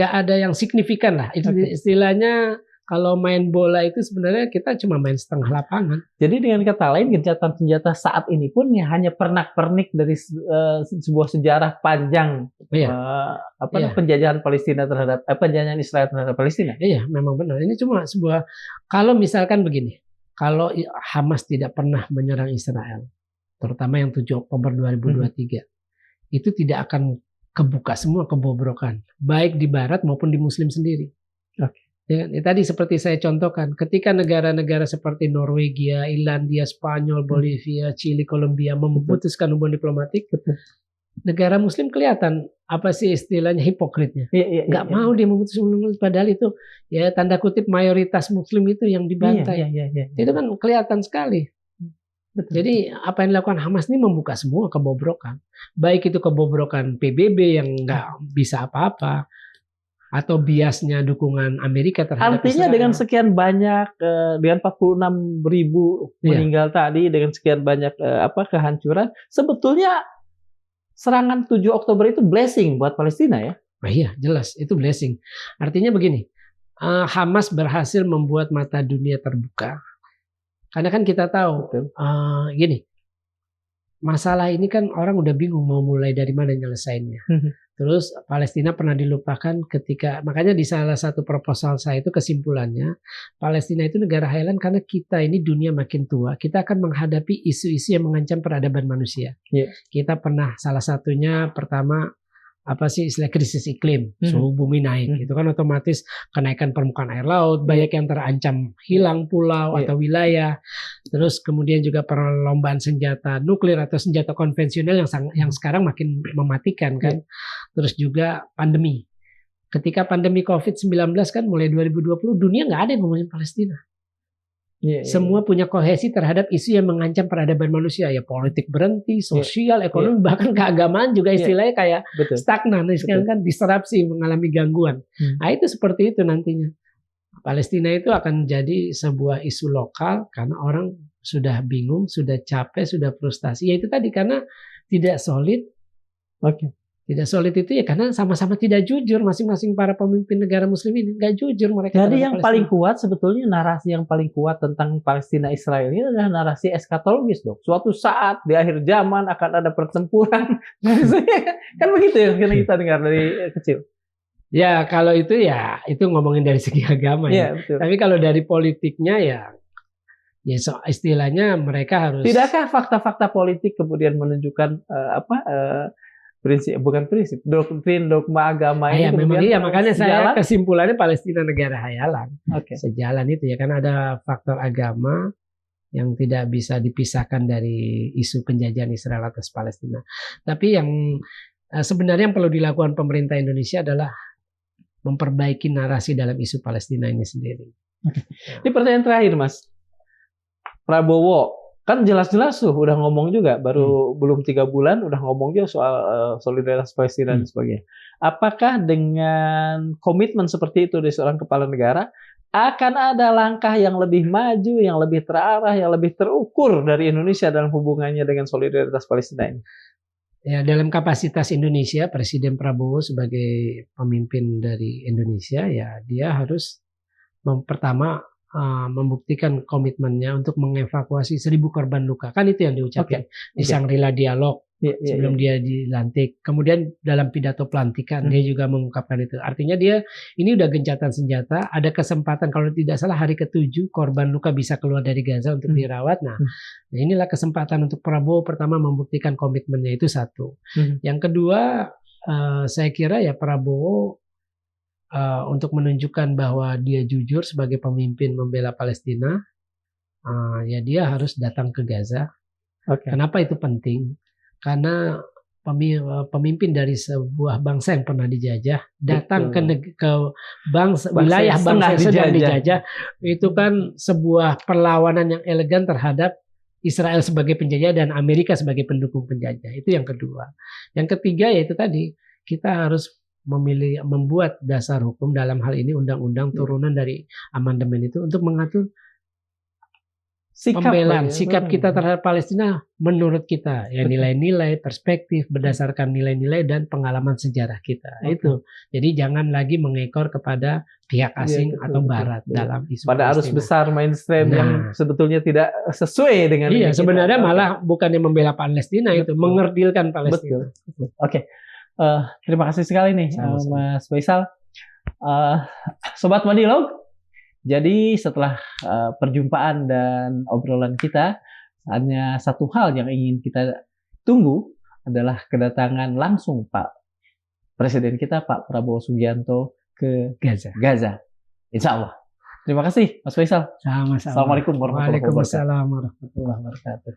ada yang signifikan lah. Istilahnya Kalau main bola itu sebenarnya kita cuma main setengah lapangan. Jadi dengan kata lain, gencatan senjata saat ini pun ya hanya pernak-pernik dari sebuah sejarah panjang Iya, iya, penjajahan Palestina terhadap penjajahan Israel terhadap Palestina. iya, memang benar. Ini cuma sebuah, kalau misalkan begini, kalau Hamas tidak pernah menyerang Israel, terutama yang 7 Oktober 2023, itu tidak akan kebuka semua kebobrokan, baik di Barat maupun di Muslim sendiri. Oke. Ya, tadi seperti saya contohkan, ketika negara-negara seperti Norwegia, Irlandia, Spanyol, Bolivia, Chili, Kolombia memutuskan hubungan diplomatik, negara Muslim kelihatan apa sih istilahnya hipokritnya, nggak mau dia memutuskan hubungan, padahal itu ya tanda kutip mayoritas Muslim itu yang dibantai. Itu kan kelihatan sekali. Betul. Jadi apa yang dilakukan Hamas ini membuka semua kebobrokan, baik itu kebobrokan PBB yang nggak bisa apa-apa, atau biasnya dukungan Amerika terhadap Artinya Israel. Dengan sekian banyak, dengan 46.000 meninggal tadi, dengan sekian banyak kehancuran, sebetulnya serangan 7 Oktober itu blessing buat Palestina ya? Nah, iya, jelas itu blessing. Artinya begini, Hamas berhasil membuat mata dunia terbuka. Karena kan kita tahu, gini, masalah ini kan orang udah bingung mau mulai dari mana nyelesainnya. Terus Palestina pernah dilupakan ketika, makanya di salah satu proposal saya itu kesimpulannya, Palestina itu negara hayalan karena kita ini dunia makin tua, kita akan menghadapi isu-isu yang mengancam peradaban manusia. Kita pernah salah satunya pertama apa sih istilah krisis iklim, suhu bumi naik, itu kan otomatis kenaikan permukaan air laut, banyak yang terancam hilang pulau atau wilayah, terus kemudian juga perlombaan senjata nuklir atau senjata konvensional yang sekarang makin mematikan kan, terus juga pandemi. Ketika pandemi COVID-19 kan mulai 2020 dunia nggak ada yang ngomongin Palestina. Semua punya kohesi terhadap isu yang mengancam peradaban manusia, ya politik berhenti, sosial, ekonomi, bahkan keagamaan juga istilahnya kayak stagnan, sekarang kan disrupsi, mengalami gangguan. Nah itu seperti itu nantinya. Palestina itu akan jadi sebuah isu lokal karena orang sudah bingung, sudah capek, sudah frustasi. Ya itu tadi karena tidak solid. Tidak solid itu ya karena sama-sama tidak jujur, masing-masing para pemimpin negara muslim ini nggak jujur mereka. Jadi yang paling kuat sebetulnya, narasi yang paling kuat tentang Palestina Israel ini adalah narasi eskatologis dok. Suatu saat di akhir zaman akan ada pertempuran. Kan begitu ya karena kita dengar dari kecil. Ya kalau itu ya itu ngomongin dari segi agama ya. Betul. Tapi kalau dari politiknya ya istilahnya mereka harus. Tidakkah fakta-fakta politik kemudian menunjukkan doktrin dogma agama ini memang iya, makanya saya kesimpulannya Palestina negara hayalan. Sejalan itu ya, karena ada faktor agama yang tidak bisa dipisahkan dari isu penjajahan Israel atas Palestina. Tapi yang sebenarnya yang perlu dilakukan pemerintah Indonesia adalah memperbaiki narasi dalam isu Palestina ini sendiri. Ini pertanyaan terakhir Mas. Prabowo kan jelas-jelas tuh udah ngomong juga, baru belum 3 bulan udah ngomong juga soal solidaritas Palestina dan sebagainya. Apakah dengan komitmen seperti itu dari seorang kepala negara akan ada langkah yang lebih maju, yang lebih terarah, yang lebih terukur dari Indonesia dalam hubungannya dengan solidaritas Palestina ini? Ya, dalam kapasitas Indonesia, Presiden Prabowo sebagai pemimpin dari Indonesia, ya dia harus pertama membuktikan komitmennya untuk mengevakuasi 1.000 korban luka. Kan itu yang diucapkan di Shangri-La Dialog sebelum dia dilantik. Kemudian dalam pidato pelantikan dia juga mengungkapkan itu. Artinya dia ini udah gencatan senjata, ada kesempatan kalau tidak salah hari ke-7 korban luka bisa keluar dari Gaza untuk dirawat. Nah, inilah kesempatan untuk Prabowo pertama membuktikan komitmennya, itu satu. Yang kedua, saya kira ya Prabowo untuk menunjukkan bahwa dia jujur sebagai pemimpin membela Palestina, ya dia harus datang ke Gaza. Kenapa itu penting? Karena pemimpin dari sebuah bangsa yang pernah dijajah datang ke wilayah bangsa yang sedang dijajah, itu kan sebuah perlawanan yang elegan terhadap Israel sebagai penjajah dan Amerika sebagai pendukung penjajah. Itu yang kedua. Yang ketiga yaitu tadi kita harus membuat dasar hukum, dalam hal ini undang-undang turunan dari amandemen itu, untuk mengatur pembelaan, ya. sikap kita terhadap Palestina menurut kita ya nilai-nilai, perspektif berdasarkan nilai-nilai dan pengalaman sejarah kita. Itu. Jadi jangan lagi mengekor kepada pihak asing atau barat dalam isu pada arus Palestina. besar mainstream yang sebetulnya tidak sesuai dengan Iya, sebenarnya malah bukannya membela Palestina itu, mengerdilkan Palestina. Betul. Oke. Terima kasih sekali nih Mas Faisal. Sobat Madilog, jadi setelah perjumpaan dan obrolan kita, hanya satu hal yang ingin kita tunggu adalah kedatangan langsung Pak Presiden kita, Pak Prabowo Subianto ke Gaza. Insya Allah. Terima kasih Mas Faisal. Sama-sama. Assalamualaikum warahmatullahi wabarakatuh. Waalaikumsalam warahmatullahi wabarakatuh.